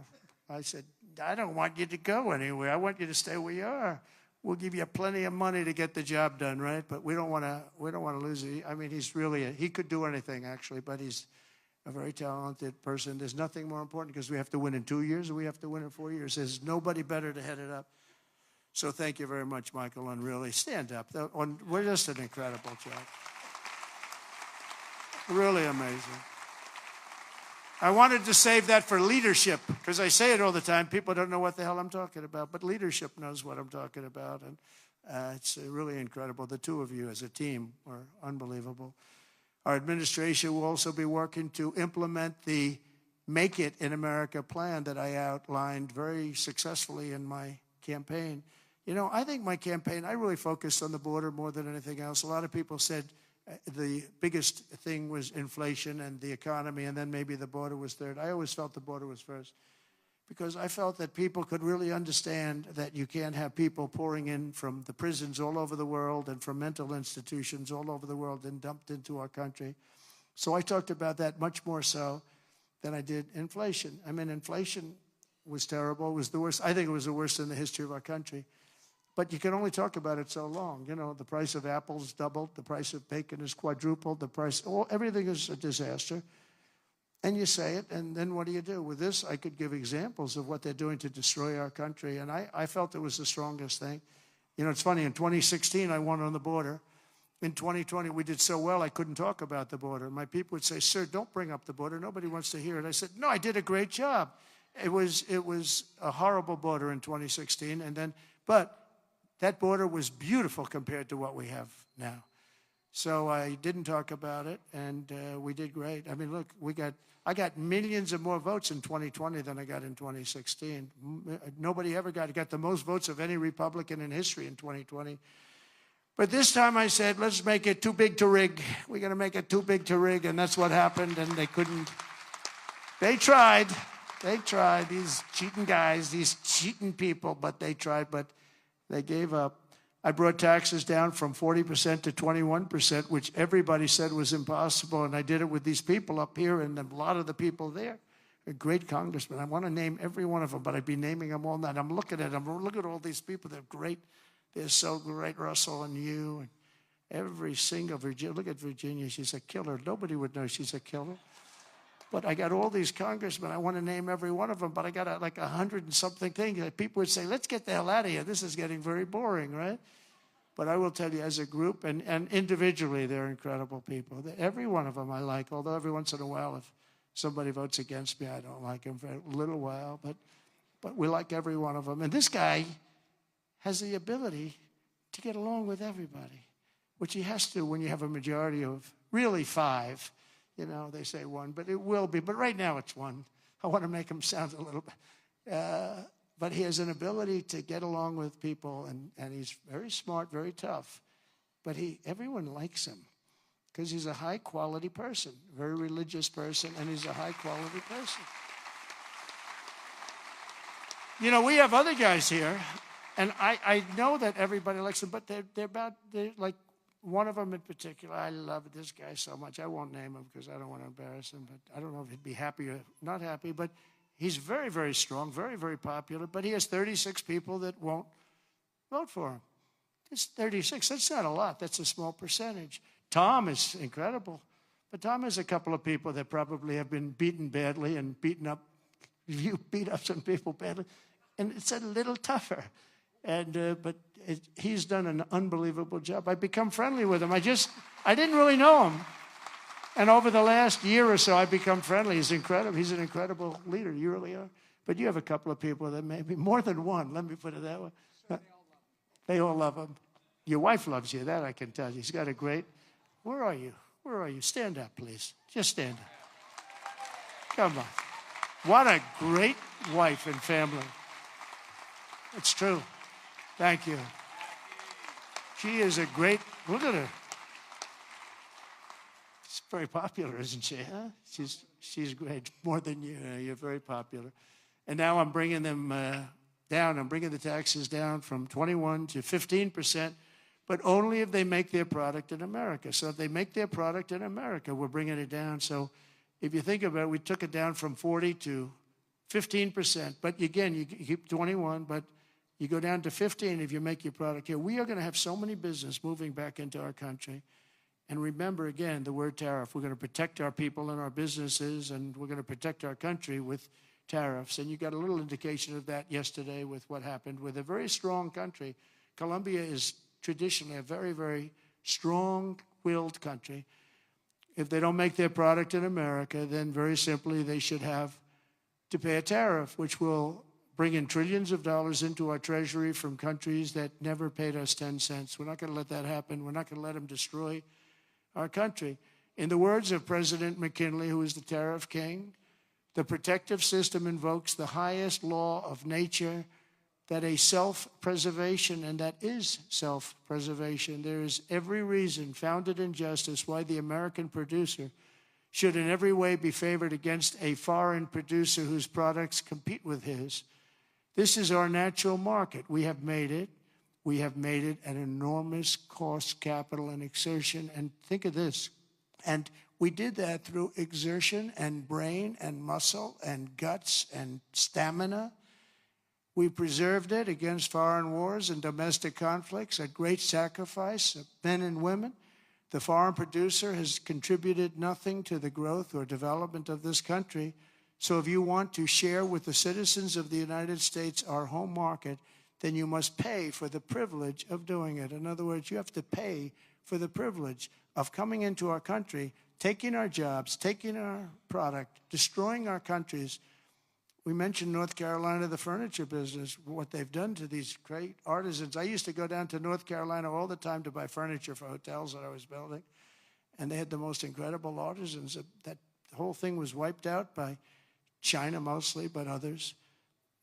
I said, "I don't want you to go anywhere. I want you to stay where you are. We'll give you plenty of money to get the job done, right? But we don't want to lose it." I mean, he's really he could do anything actually, but he's a very talented person. There's nothing more important because we have to win in 2 years or we have to win in 4 years. There's nobody better to head it up. So thank you very much, Michael, and really stand up. We're just an incredible job. Really amazing. I wanted to save that for leadership because I say it all the time. People don't know what the hell I'm talking about, but leadership knows what I'm talking about. And it's really incredible. The two of you as a team are unbelievable. Our administration will also be working to implement the Make It in America plan that I outlined very successfully in my campaign. You know, I think my campaign, I really focused on the border more than anything else. A lot of people said the biggest thing was inflation and the economy, and then maybe the border was third. I always felt the border was first because I felt that people could really understand that you can't have people pouring in from the prisons all over the world and from mental institutions all over the world and dumped into our country. So I talked about that much more so than I did inflation. I mean, inflation was terrible. It was the worst. I think it was the worst in the history of our country. But you can only talk about it so long. You know, the price of apples doubled. The price of bacon is quadrupled. Everything is a disaster. And you say it, and then what do you do? With this, I could give examples of what they're doing to destroy our country. And I felt it was the strongest thing. You know, it's funny, in 2016, I won on the border. In 2020, we did so well, I couldn't talk about the border. My people would say, sir, don't bring up the border. Nobody wants to hear it. I said, no, I did a great job. It was a horrible border in 2016. But that border was beautiful compared to what we have now. So I didn't talk about it, and we did great. I mean, look, I got millions of more votes in 2020 than I got in 2016. Nobody ever got the most votes of any Republican in history in 2020. But this time I said, let's make it too big to rig. We're going to make it too big to rig, and that's what happened, and they couldn't. They tried. These cheating guys, these cheating people, but they tried, but they gave up. I brought taxes down from 40% to 21%, which everybody said was impossible, and I did it with these people up here and a lot of the people there. A great congressman. I want to name every one of them, but I'd be naming them all night. I'm looking at them. Look at all these people. They're great. They're so great, Russell and you, and every single Virginia. Look at Virginia. She's a killer. Nobody would know she's a killer. But I got all these congressmen. I want to name every one of them, but I got like 100 and something things. People would say, let's get the hell out of here. This is getting very boring, right? But I will tell you, as a group and individually, they're incredible people. Every one of them I like, although every once in a while, if somebody votes against me, I don't like him for a little while. But we like every one of them. And this guy has the ability to get along with everybody, which he has to when you have a majority of really 5. You know, they say 1, but it will be. But right now it's 1. I want to make him sound a little bit. But he has an ability to get along with people, and he's very smart, very tough. But everyone likes him because he's a high-quality person, very religious person, and he's a high-quality person. You know, we have other guys here, and I know that everybody likes them, but they're like one of them in particular. I love this guy so much. I won't name him because I don't want to embarrass him, but I don't know if he'd be happy or not happy, but he's very, very strong, very, very popular, but he has 36 people that won't vote for him. It's 36. That's not a lot. That's a small percentage. Tom is incredible, but Tom has a couple of people that probably have been beaten badly and beaten up. You beat up some people badly, and it's a little tougher. But he's done an unbelievable job. I've become friendly with him. I didn't really know him. And over the last year or so, I've become friendly. He's incredible. He's an incredible leader. You really are. But you have a couple of people that maybe more than one. Let me put it that way. They all love him. Your wife loves you. That I can tell you. He's got a great. Where are you? Where are you? Stand up, please. Just stand up. Come on. What a great wife and family. It's true. Thank you. She is a great. Look at her. She's very popular, isn't she? Huh? She's great, more than you. You're very popular. And now I'm bringing them down. I'm bringing the taxes down from 21 to 15%, but only if they make their product in America. So if they make their product in America, we're bringing it down. So if you think about it, we took it down from 40 to 15%. But again, you keep 21, but you go down to 15 if you make your product here. We are going to have so many business moving back into our country. And remember, again, the word tariff. We're going to protect our people and our businesses, and we're going to protect our country with tariffs. And you got a little indication of that yesterday with what happened with a very strong country. Colombia is traditionally a very, very strong-willed country. If they don't make their product in America, then very simply they should have to pay a tariff, which will bring in trillions of dollars into our treasury from countries that never paid us 10 cents. We're not going to let that happen. We're not going to let them destroy our country. In the words of President McKinley, who is the tariff king, the protective system invokes the highest law of nature, that a self-preservation, and that is self-preservation. There is every reason founded in justice why the American producer should in every way be favored against a foreign producer whose products compete with his. This is our natural market. We have made it. We have made it an enormous cost, capital, and exertion. And think of this. And we did that through exertion and brain and muscle and guts and stamina. We preserved it against foreign wars and domestic conflicts at great sacrifice of men and women. The foreign producer has contributed nothing to the growth or development of this country. So if you want to share with the citizens of the United States our home market, then you must pay for the privilege of doing it. In other words, you have to pay for the privilege of coming into our country, taking our jobs, taking our product, destroying our countries. We mentioned North Carolina, the furniture business, what they've done to these great artisans. I used to go down to North Carolina all the time to buy furniture for hotels that I was building, and they had the most incredible artisans. That whole thing was wiped out by China mostly, but others,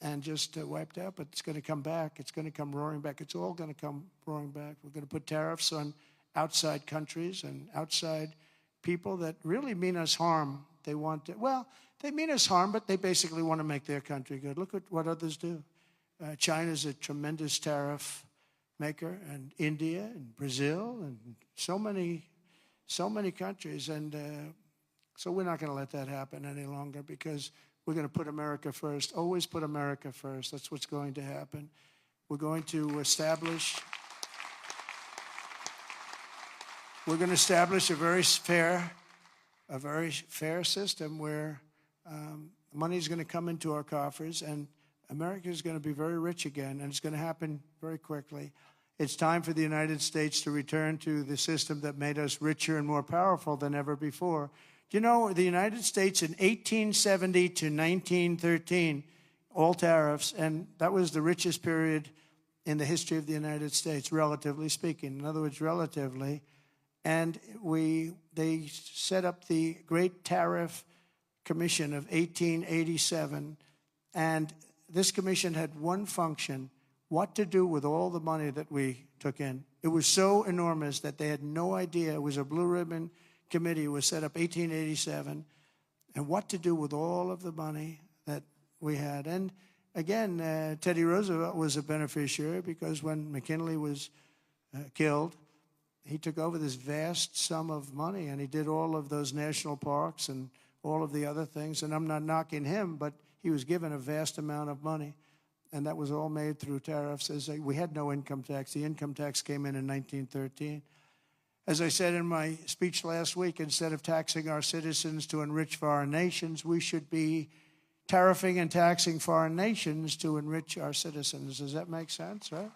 and just wiped out. But it's going to come back. It's going to come roaring back. It's all going to come roaring back. We're going to put tariffs on outside countries and outside people that really mean us harm. They want to, well, they mean us harm, but they basically want to make their country good. Look at what others do. China's a tremendous tariff maker, and India and Brazil and so many countries. And so we're not going to let that happen any longer, because we're going to put America first. Always put America first. That's what's going to happen. We're going to establish a very fair system where money is going to come into our coffers, and America is going to be very rich again, and it's going to happen very quickly. It's time for the United States to return to the system that made us richer and more powerful than ever before. Do you know, the United States in 1870 to 1913, all tariffs, and that was the richest period in the history of the United States, relatively speaking. In other words, relatively. And they set up the Great Tariff Commission of 1887, and this commission had one function: what to do with all the money that we took in. It was so enormous that they had no idea. It was a blue ribbon committee. It was set up 1887, and what to do with all of the money that we had. And again, Teddy Roosevelt was a beneficiary, because when McKinley was killed, he took over this vast sum of money, and he did all of those national parks and all of the other things. And I'm not knocking him, but he was given a vast amount of money, and that was all made through tariffs. We had no income tax. The income tax came in 1913. As I said in my speech last week, instead of taxing our citizens to enrich foreign nations, we should be tariffing and taxing foreign nations to enrich our citizens. Does that make sense, right?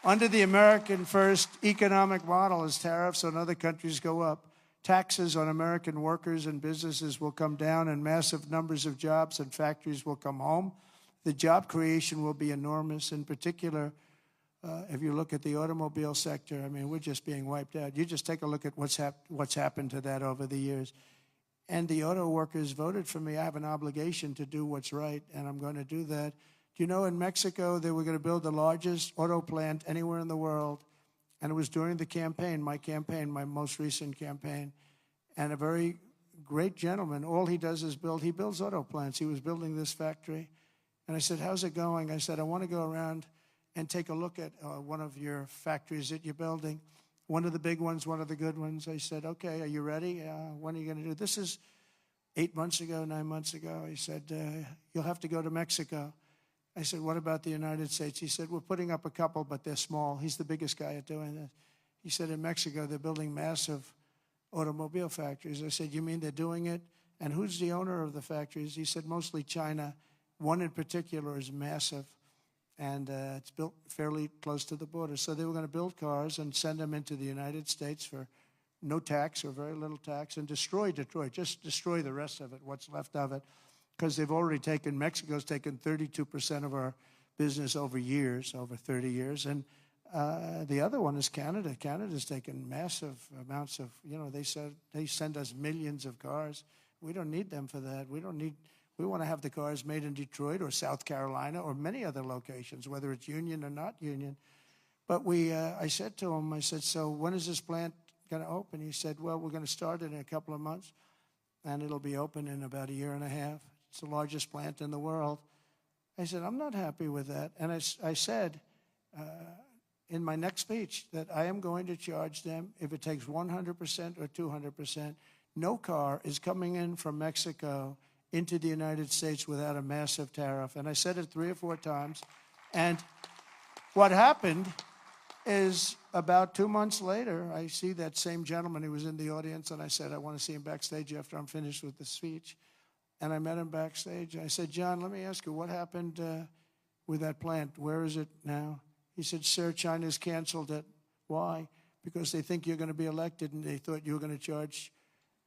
Under the American First economic model, as tariffs on other countries go up, taxes on American workers and businesses will come down, and massive numbers of jobs and factories will come home. The job creation will be enormous. In particular, if you look at the automobile sector, I mean, we're just being wiped out. You just take a look at what's happened to that over the years. And the auto workers voted for me. I have an obligation to do what's right, and I'm going to do that. Do you know, in Mexico, they were going to build the largest auto plant anywhere in the world, and it was during the campaign, my most recent campaign, and a very great gentleman, all he does is he builds auto plants. He was building this factory, and I said, how's it going? I said, I want to go around and take a look at one of your factories that you're building, one of the big ones, one of the good ones. I said, okay, are you ready? When are you going to do this? Is 9 months ago. He said, you'll have to go to Mexico. I said, what about the United States? He said, we're putting up a couple, but they're small. He's the biggest guy at doing this. He said, in Mexico, they're building massive automobile factories. I said, you mean they're doing it? And who's the owner of the factories? He said, mostly China. One in particular is massive, and it's built fairly close to the border. So they were going to build cars and send them into the United States for no tax or very little tax, and destroy Detroit, just destroy the rest of it, what's left of it. Because Mexico's taken 32% of our business over 30 years. And the other one is Canada. Canada's taken massive amounts of, they send us millions of cars. We don't need them for that. We want to have the cars made in Detroit or South Carolina or many other locations, whether it's union or not union. But I said to him, so when is this plant going to open? He said, well, we're going to start it in a couple of months, and it'll be open in about a year and a half. It's the largest plant in the world. I said, I'm not happy with that. And I said in my next speech that I am going to charge them, if it takes 100% or 200%, no car is coming in from Mexico into the United States without a massive tariff. And I said it 3 or 4 times. And what happened is about 2 months later, I see that same gentleman who was in the audience, and I said, I want to see him backstage after I'm finished with the speech. And I met him backstage. I said, John, let me ask you, what happened with that plant. Where is it now? He said, sir, China's canceled it. Why? Because they think you're going to be elected, and they thought you were going to charge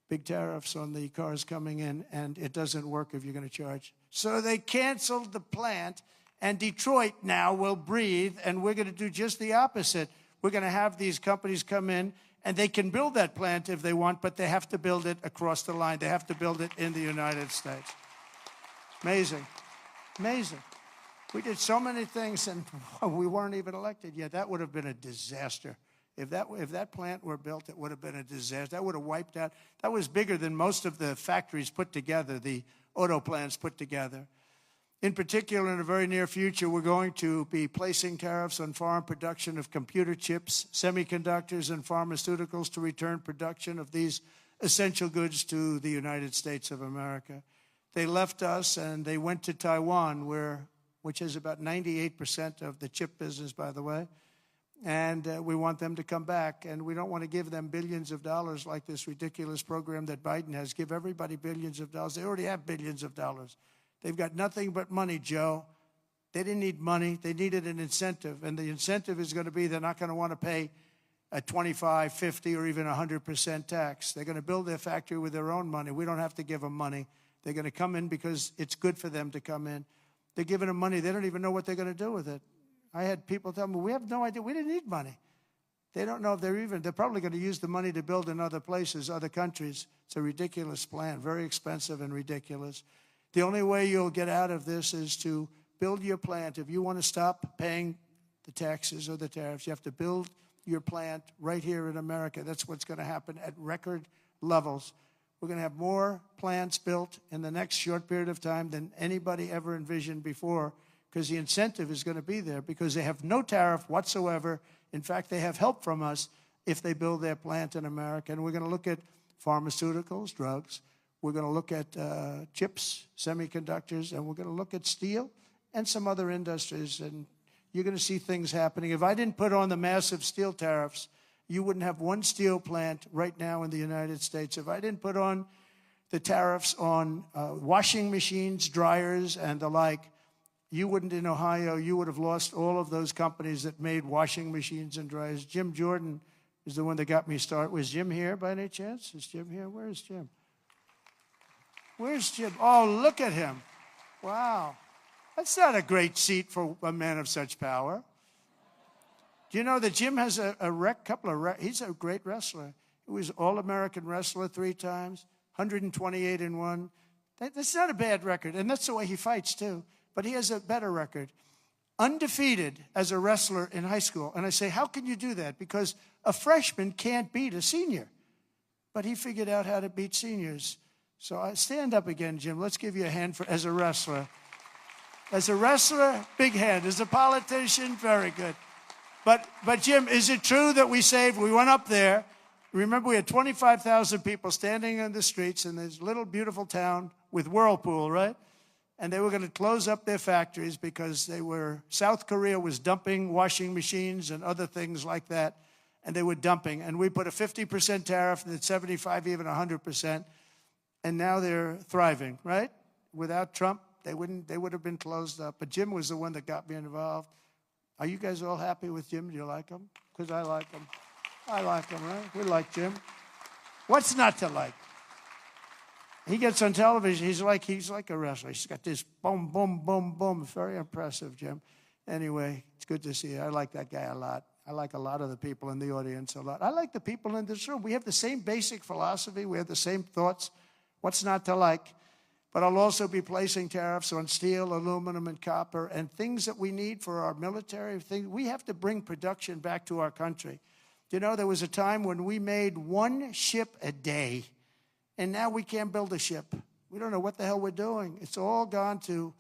big tariffs on the cars coming in, and it doesn't work if you're going to charge. So they canceled the plant, and Detroit now will breathe, and we're going to do just the opposite. We're going to have these companies come in, and they can build that plant if they want, but they have to build it across the line. They have to build it in the United States. Amazing. Amazing. We did so many things, and we weren't even elected yet. That would have been a disaster. If that plant were built, it would have been a disaster. That would have wiped out. That was bigger than most of the factories put together, the auto plants put together. In particular, in the very near future, we're going to be placing tariffs on foreign production of computer chips, semiconductors, and pharmaceuticals to return production of these essential goods to the United States of America. They left us and they went to Taiwan, which is about 98% of the chip business, by the way. And we want them to come back. And we don't want to give them billions of dollars like this ridiculous program that Biden has. Give everybody billions of dollars. They already have billions of dollars. They've got nothing but money, Joe. They didn't need money. They needed an incentive. And the incentive is going to be they're not going to want to pay a 25, 50, or even 100% tax. They're going to build their factory with their own money. We don't have to give them money. They're going to come in because it's good for them to come in. They're giving them money. They don't even know what they're going to do with it. I had people tell me, we have no idea. We didn't need money. They don't know if they're probably going to use the money to build in other places, other countries. It's a ridiculous plan, very expensive and ridiculous. The only way you'll get out of this is to build your plant. If you want to stop paying the taxes or the tariffs, you have to build your plant right here in America. That's what's going to happen at record levels. We're going to have more plants built in the next short period of time than anybody ever envisioned before, because the incentive is going to be there, because they have no tariff whatsoever. In fact, they have help from us if they build their plant in America. And we're going to look at pharmaceuticals, drugs. We're going to look at chips, semiconductors, and we're going to look at steel and some other industries. And you're going to see things happening. If I didn't put on the massive steel tariffs, you wouldn't have one steel plant right now in the United States. If I didn't put on the tariffs on washing machines, dryers, and the like, you wouldn't, in Ohio, you would have lost all of those companies that made washing machines and dryers. Jim Jordan is the one that got me started. Was Jim here by any chance? Is Jim here? Where is Jim? Where's Jim? Oh, look at him. Wow. That's not a great seat for a man of such power. Do you know that Jim has he's a great wrestler. He was All-American wrestler 3 times, 128 and 1. That's not a bad record, and that's the way he fights, too. But he has a better record. Undefeated as a wrestler in high school. And I say, how can you do that? Because a freshman can't beat a senior. But he figured out how to beat seniors. So stand up again, Jim. Let's give you a hand as a wrestler. As a wrestler, big hand. As a politician, very good. But Jim, is it true that we went up there, remember we had 25,000 people standing in the streets in this little beautiful town with Whirlpool, right? And they were going to close up their factories because South Korea was dumping washing machines and other things like that, and they were dumping. And we put a 50% tariff, and then 75, even 100%, and now they're thriving, right? Without Trump, they would have been closed up. But Jim was the one that got me involved. Are you guys all happy with Jim? Do you like him? Because I like him. I like him, right? We like Jim. What's not to like? He gets on television, he's like a wrestler. He's got this boom, boom, boom, boom. Very impressive, Jim. Anyway, it's good to see you. I like that guy a lot. I like a lot of the people in the audience a lot. I like the people in this room. We have the same basic philosophy. We have the same thoughts. What's not to like? But I'll also be placing tariffs on steel, aluminum, and copper, and things that we need for our military. We have to bring production back to our country. You know, there was a time when we made 1 ship a day. And now we can't build a ship. We don't know what the hell we're doing. It's all gone to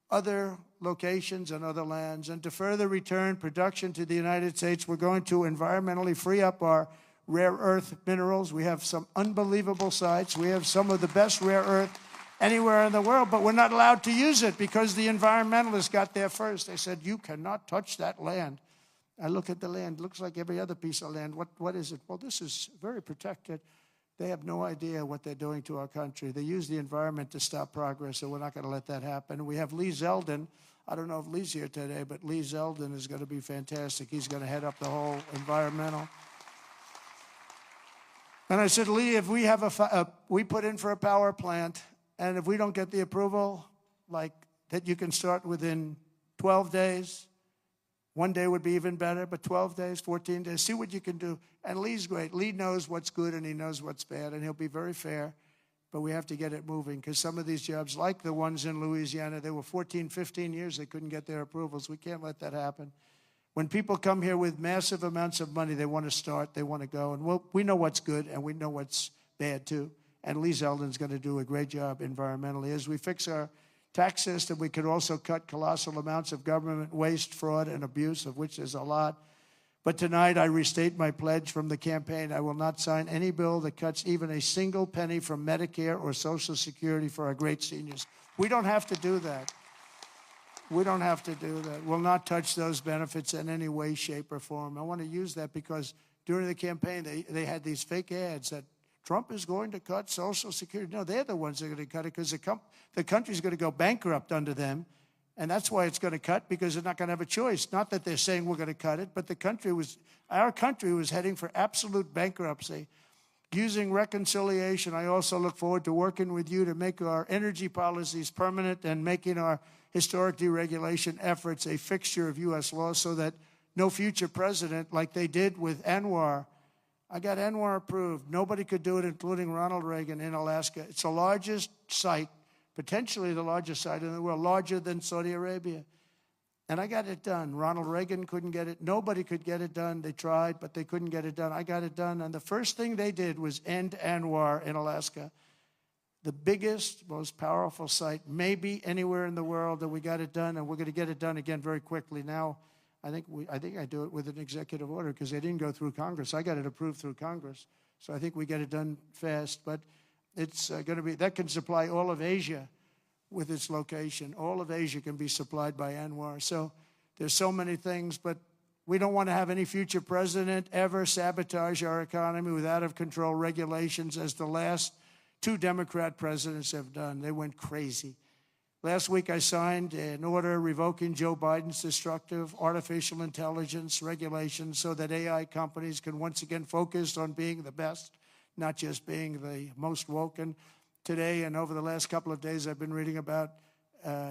other locations and other lands. And to further return production to the United States, we're going to environmentally free up our rare earth minerals. We have some unbelievable sites. We have some of the best rare earth anywhere in the world, but we're not allowed to use it because the environmentalists got there first. They said, you cannot touch that land. I look at the land. It looks like every other piece of land. What is it? Well, this is very protected. They have no idea what they're doing to our country. They use the environment to stop progress, so we're not going to let that happen. We have Lee Zeldin I don't know if Lee's here today, but Lee Zeldin is going to be fantastic. He's going to head up the whole environmental. And I said, Lee, if we have we put in for a power plant, and if we don't get the approval, like that you can start within 12 days, one day would be even better, but 12 days, 14 days, see what you can do. And Lee's great. Lee knows what's good and he knows what's bad, and he'll be very fair. But we have to get it moving, because some of these jobs, like the ones in Louisiana, they were 14, 15 years, they couldn't get their approvals. We can't let that happen. When people come here with massive amounts of money, they want to start, they want to go. And we know what's good and we know what's bad too. And Lee Zeldin's going to do a great job environmentally. As we fix our tax system, we could also cut colossal amounts of government waste, fraud, and abuse, of which there's a lot. But tonight, I restate my pledge from the campaign. I will not sign any bill that cuts even a single penny from Medicare or Social Security for our great seniors. We don't have to do that. We don't have to do that. We'll not touch those benefits in any way, shape, or form. I want to use that because during the campaign, they had these fake ads that Trump is going to cut Social Security. No, they're the ones that are going to cut it, because the country's going to go bankrupt under them. And that's why it's going to cut, because they're not going to have a choice. Not that they're saying we're going to cut it, but our country was heading for absolute bankruptcy. Using reconciliation, I also look forward to working with you to make our energy policies permanent and making our historic deregulation efforts a fixture of U.S. law, so that no future president, like they did with Anwar. I got Anwar approved. Nobody could do it, including Ronald Reagan in Alaska. It's the largest site, potentially the largest site in the world, larger than Saudi Arabia. And I got it done. Ronald Reagan couldn't get it. Nobody could get it done. They tried, but they couldn't get it done. I got it done. And the first thing they did was end Anwar in Alaska. The biggest, most powerful site maybe anywhere in the world, and we got it done, and we're going to get it done again very quickly. Now, I think I do it with an executive order, because they didn't go through Congress. I got it approved through Congress. So I think we get it done fast. But it's going to be, that can supply all of Asia with its location. All of Asia can be supplied by Anwar. So there's so many things, but we don't want to have any future president ever sabotage our economy with out-of-control regulations, as the last 2 Democrat presidents have done. They went crazy. Last week, I signed an order revoking Joe Biden's destructive artificial intelligence regulations, so that AI companies can once again focus on being the best, not just being the most woke. And today and over the last couple of days, I've been reading about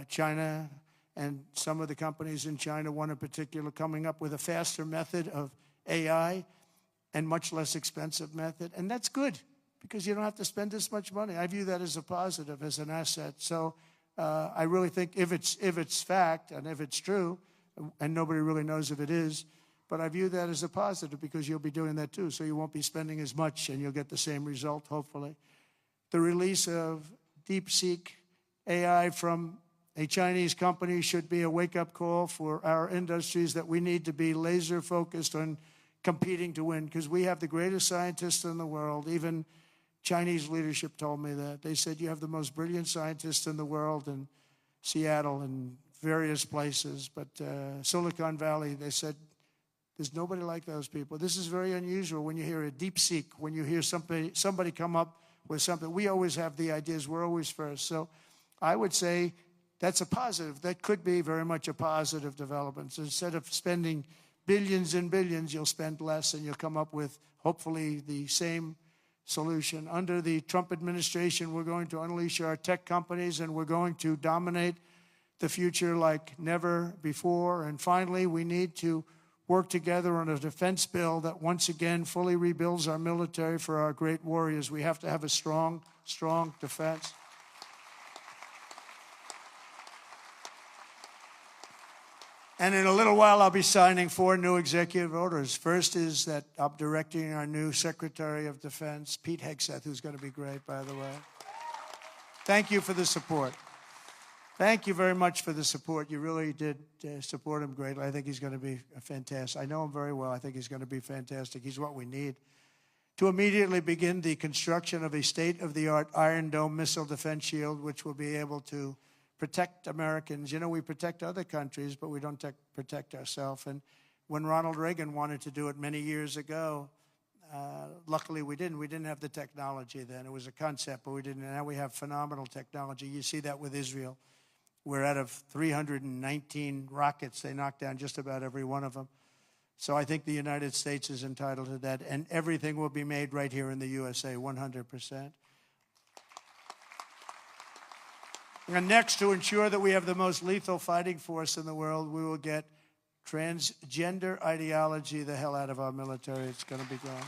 China, and some of the companies in China, one in particular, coming up with a faster method of AI and much less expensive method. And that's good, because you don't have to spend this much money. I view that as a positive, as an asset. So I really think if it's fact and if it's true, and nobody really knows if it is, but I view that as a positive, because you'll be doing that too. So you won't be spending as much, and you'll get the same result, hopefully. The release of DeepSeek AI from a Chinese company should be a wake-up call for our industries, that we need to be laser focused on competing to win, because we have the greatest scientists in the world. Even Chinese leadership told me that. They said, you have the most brilliant scientists in the world in Seattle and various places. But Silicon Valley, they said, there's nobody like those people. This is very unusual when you hear a DeepSeek, when you hear somebody come up with something. We always have the ideas. We're always first. So I would say that's a positive. That could be very much a positive development. So instead of spending billions and billions, you'll spend less, and you'll come up with, hopefully, the same solution. Under the Trump administration, we're going to unleash our tech companies, and we're going to dominate the future like never before. And finally, we need to work together on a defense bill that once again fully rebuilds our military for our great warriors. We have to have a strong, strong defense. And in a little while, I'll be signing 4 new executive orders. First is that I'm directing our new Secretary of Defense, Pete Hegseth, who's going to be great, by the way. Thank you for the support. Thank you very much for the support. You really did support him greatly. I think he's going to be fantastic. I know him very well. I think he's going to be fantastic. He's what we need. To immediately begin the construction of a state-of-the-art Iron Dome missile defense shield, which will be able to protect Americans. You know, we protect other countries, but we don't protect ourselves. And when Ronald Reagan wanted to do it many years ago, luckily we didn't. We didn't have the technology then. It was a concept, but we didn't. And now we have phenomenal technology. You see that with Israel. We're out of 319 rockets. They knocked down just about every one of them. So I think the United States is entitled to that, and everything will be made right here in the USA, 100%. And next, to ensure that we have the most lethal fighting force in the world, we will get transgender ideology the hell out of our military. It's going to be gone.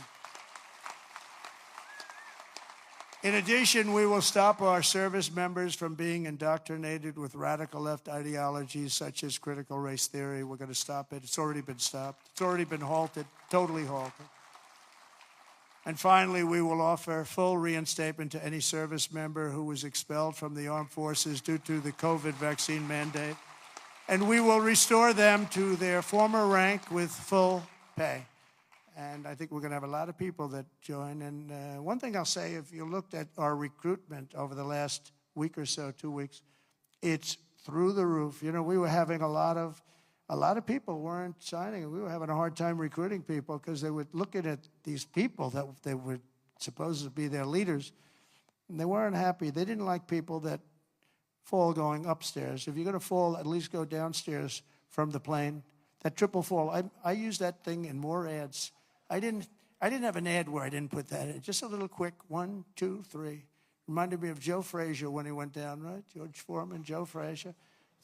In addition, we will stop our service members from being indoctrinated with radical left ideologies such as critical race theory. We're going to stop it. It's already been stopped. It's already been halted, totally halted. And finally, we will offer full reinstatement to any service member who was expelled from the armed forces due to the COVID vaccine mandate. And we will restore them to their former rank with full pay. And I think we're going to have a lot of people that join. And one thing I'll say, if you looked at our recruitment over the last week or so, 2 weeks, it's through the roof. You know, we were having a lot of people weren't signing. We were having a hard time recruiting people because they were looking at these people that they were supposed to be their leaders, and they weren't happy. They didn't like people that fall going upstairs. If you're going to fall, at least go downstairs from the plane. That triple fall. I use that thing in more ads. I didn't have an ad where I didn't put that in. Just a little quick 1, 2, 3. Reminded me of Joe Frazier when he went down, right? George Foreman, Joe Frazier.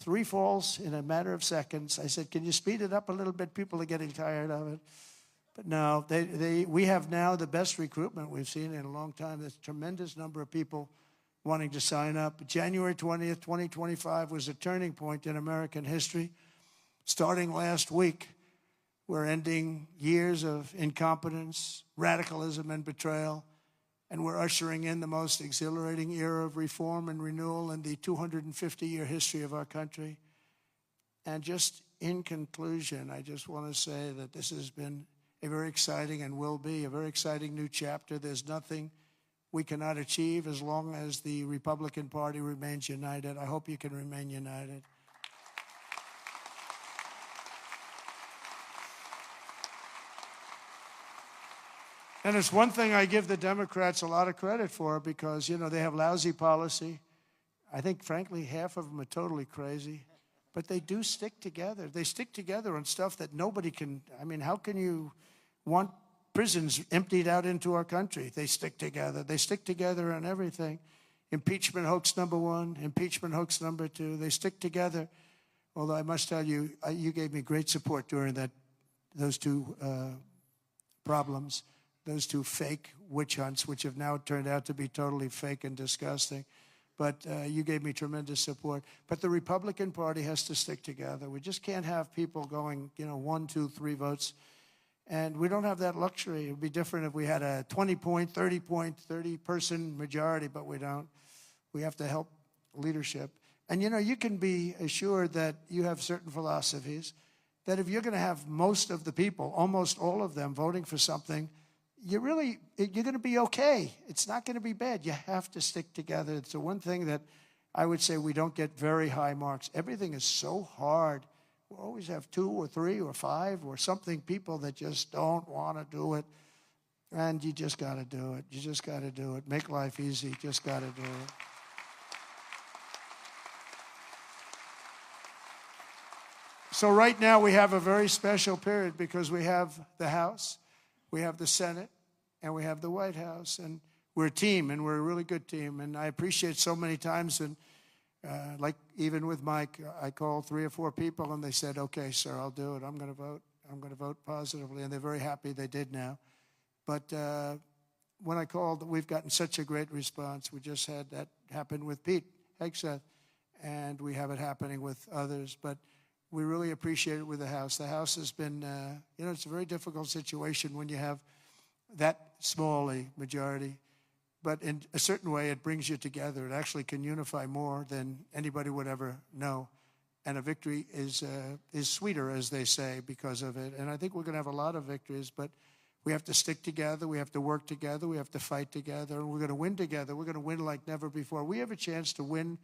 3 falls in a matter of seconds. I said, can you speed it up a little bit? People are getting tired of it. But no, we have now the best recruitment we've seen in a long time. There's a tremendous number of people wanting to sign up. January 20th, 2025 was a turning point in American history. Starting last week, we're ending years of incompetence, radicalism, and betrayal, and we're ushering in the most exhilarating era of reform and renewal in the 250-year history of our country. And just in conclusion, I just want to say that this has been a very exciting and will be a very exciting new chapter. There's nothing we cannot achieve as long as the Republican Party remains united. I hope you can remain united. And it's one thing I give the Democrats a lot of credit for because, you know, they have lousy policy. I think, frankly, half of them are totally crazy. But they do stick together. They stick together on stuff that nobody can. I mean, how can you want prisons emptied out into our country? They stick together. They stick together on everything. Impeachment hoax number 1, impeachment hoax number 2. They stick together. Although I must tell you, you gave me great support during those 2 problems. Those 2 fake witch hunts, which have now turned out to be totally fake and disgusting. But you gave me tremendous support. But the Republican Party has to stick together. We just can't have people going, 1, 2, 3 votes. And we don't have that luxury. It would be different if we had a 20-point, 30-person majority, but we don't. We have to help leadership. And, you can be assured that you have certain philosophies, that if you're going to have most of the people, almost all of them, voting for something, you're going to be okay. It's not going to be bad. You have to stick together. It's the one thing that I would say we don't get very high marks. Everything is so hard. We always have 2 or 3 or 5 or something, people that just don't want to do it. And you just got to do it. You just got to do it. Make life easy. Just got to do it. So right now we have a very special period because we have the House, we have the Senate, and we have the White House. And we're a team, and we're a really good team. And I appreciate so many times, and like even with Mike, I called 3 or 4 people, and they said, okay, sir, I'll do it. I'm going to vote. I'm going to vote positively. And they're very happy they did now. But when I called, we've gotten such a great response. We just had that happen with Pete Hegseth, and we have it happening with others. But we really appreciate it with the House. The House has been, it's a very difficult situation when you have that small a majority. But in a certain way, it brings you together. It actually can unify more than anybody would ever know. And a victory is sweeter, as they say, because of it. And I think we're going to have a lot of victories, but we have to stick together. We have to work together. We have to fight together. And we're going to win together. We're going to win like never before. We have a chance to win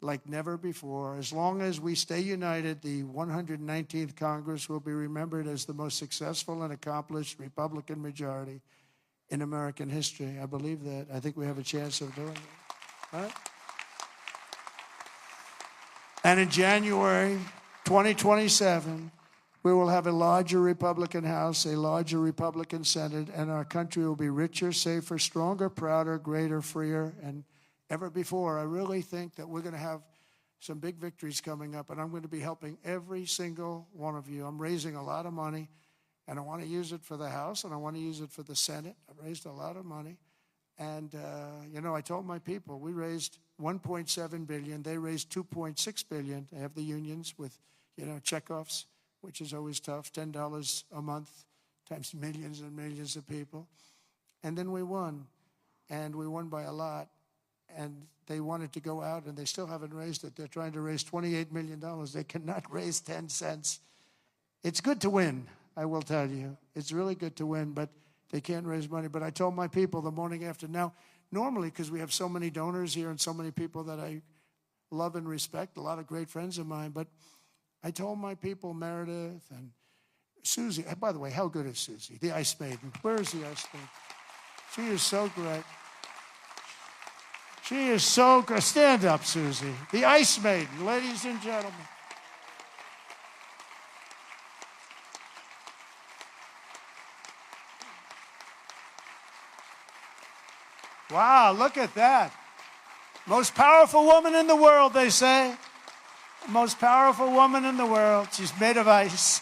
like never before. As long as we stay united, the 119th Congress will be remembered as the most successful and accomplished Republican majority in American history. I believe that. I think we have a chance of doing it. All right? And in January 2027, we will have a larger Republican House, a larger Republican Senate, and our country will be richer, safer, stronger, prouder, greater, freer, and ever before. I really think that we're going to have some big victories coming up, and I'm going to be helping every single one of you. I'm raising a lot of money, and I want to use it for the House, and I want to use it for the Senate. I've raised a lot of money. And, I told my people, we raised $1.7 billion. They raised $2.6 billion. They have the unions with, checkoffs, which is always tough, $10 a month times millions and millions of people. And then we won, and we won by a lot. And they wanted to go out, and they still haven't raised it. They're trying to raise $28 million. They cannot raise 10 cents. It's good to win, I will tell you. It's really good to win, but they can't raise money. But I told my people the morning after. Now, normally, because we have so many donors here and so many people that I love and respect, a lot of great friends of mine, but I told my people, Meredith and Susie, by the way, how good is Susie, the Ice Maiden? Where is the Ice Maiden? She is so great. She is so good. Stand up, Susie. The Ice Maiden, ladies and gentlemen. Wow, look at that. Most powerful woman in the world, they say. Most powerful woman in the world. She's made of ice.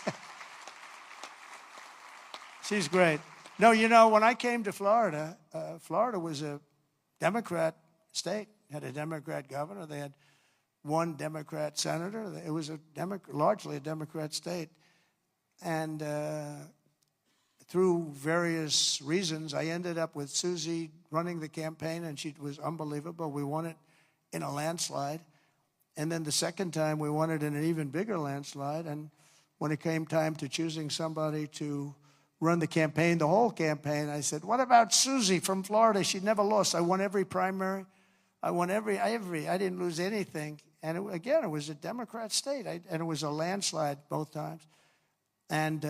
She's great. No, when I came to Florida, Florida was a Democrat state. Had a Democrat governor. They had one Democrat senator. It was largely a Democrat state. And through various reasons, I ended up with Susie running the campaign, and she was unbelievable. We won it in a landslide. And then the second time, we won it in an even bigger landslide. And when it came time to choosing somebody to run the campaign, the whole campaign, I said, what about Susie from Florida? She never lost. I won every primary. I won every. I didn't lose anything. And it was a Democrat state. And it was a landslide both times. And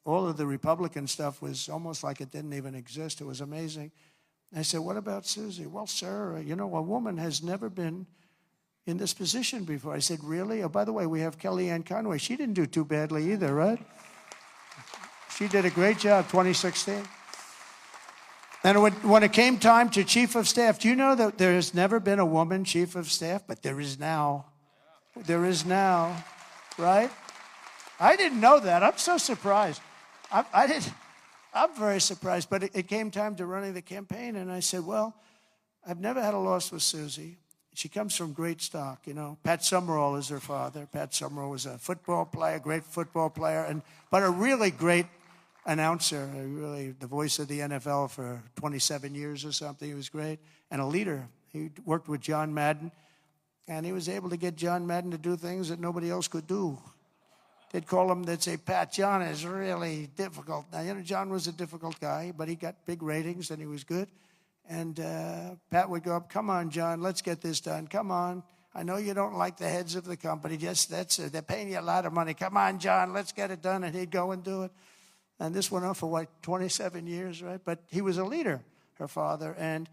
all of the Republican stuff was almost like it didn't even exist. It was amazing. I said, what about Susie? Well, sir, a woman has never been in this position before. I said, really? Oh, by the way, we have Kellyanne Conway. She didn't do too badly either, right? She did a great job, 2016. And when it came time to chief of staff, do you know that there has never been a woman chief of staff? But there is now. There is now, right? I didn't know that. I'm so surprised. I'm very surprised. But it came time to running the campaign, and I said, well, I've never had a loss with Susie. She comes from great stock, Pat Summerall is her father. Pat Summerall was a football player, great football player, but a really great announcer, really the voice of the NFL for 27 years or something. He was great, and a leader. He worked with John Madden, and he was able to get John Madden to do things that nobody else could do. They'd say, Pat, John is really difficult. Now, John was a difficult guy, but he got big ratings and he was good. And Pat would go up, come on, John, let's get this done. Come on. I know you don't like the heads of the company. They're paying you a lot of money. Come on, John, let's get it done. And he'd go and do it. And this went on for, 27 years, right? But he was a leader, her father. And,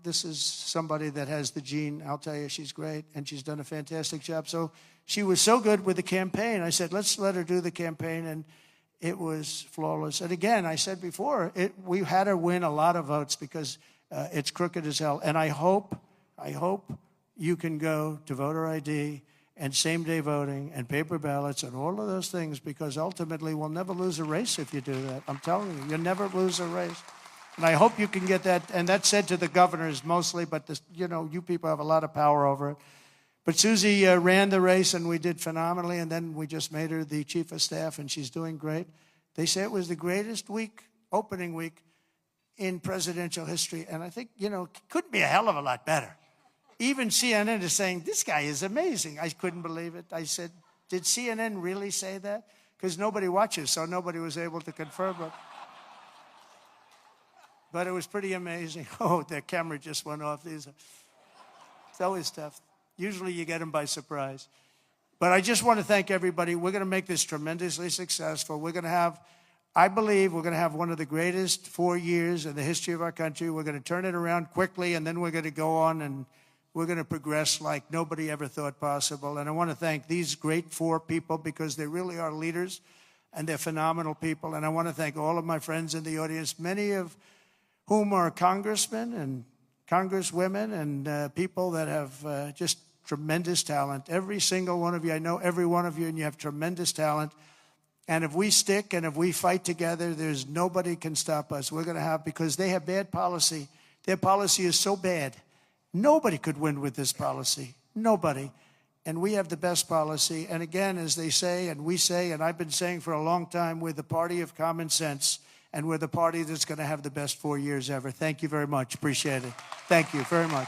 this is somebody that has the gene. I'll tell you, she's great. And she's done a fantastic job. So she was so good with the campaign. I said, let's let her do the campaign. And it was flawless. And again, I said before, we had her win a lot of votes because it's crooked as hell. And I hope you can go to voter ID and same-day voting and paper ballots and all of those things, because ultimately we'll never lose a race if you do that. I'm telling you, you'll never lose a race. And I hope you can get that. And that's said to the governors mostly, but you people have a lot of power over it. But Susie ran the race, and we did phenomenally, and then we just made her the chief of staff, and she's doing great. They say it was the greatest opening week in presidential history, and I think, it couldn't be a hell of a lot better. Even CNN is saying, this guy is amazing. I couldn't believe it. I said, did CNN really say that? Because nobody watches, so nobody was able to confirm it. But it was pretty amazing. Oh, the camera just went off. It's always tough. Usually you get them by surprise. But I just want to thank everybody. We're going to make this tremendously successful. I believe we're going to have one of the greatest 4 years in the history of our country. We're going to turn it around quickly, and then we're going to go on, and We're going to progress like nobody ever thought possible. And I want to thank these great 4 people because they really are leaders and they're phenomenal people. And I want to thank all of my friends in the audience, many of whom are congressmen and congresswomen and people that have just tremendous talent. Every single one of you, I know every one of you, and you have tremendous talent. And if we stick and if we fight together, there's nobody can stop us. We're going to have, because they have bad policy. Their policy is so bad. Nobody could win with this policy. Nobody. And we have the best policy. And again, as they say, and we say, and I've been saying for a long time, we're the party of common sense. And we're the party that's going to have the best 4 years ever. Thank you very much. Appreciate it. Thank you very much.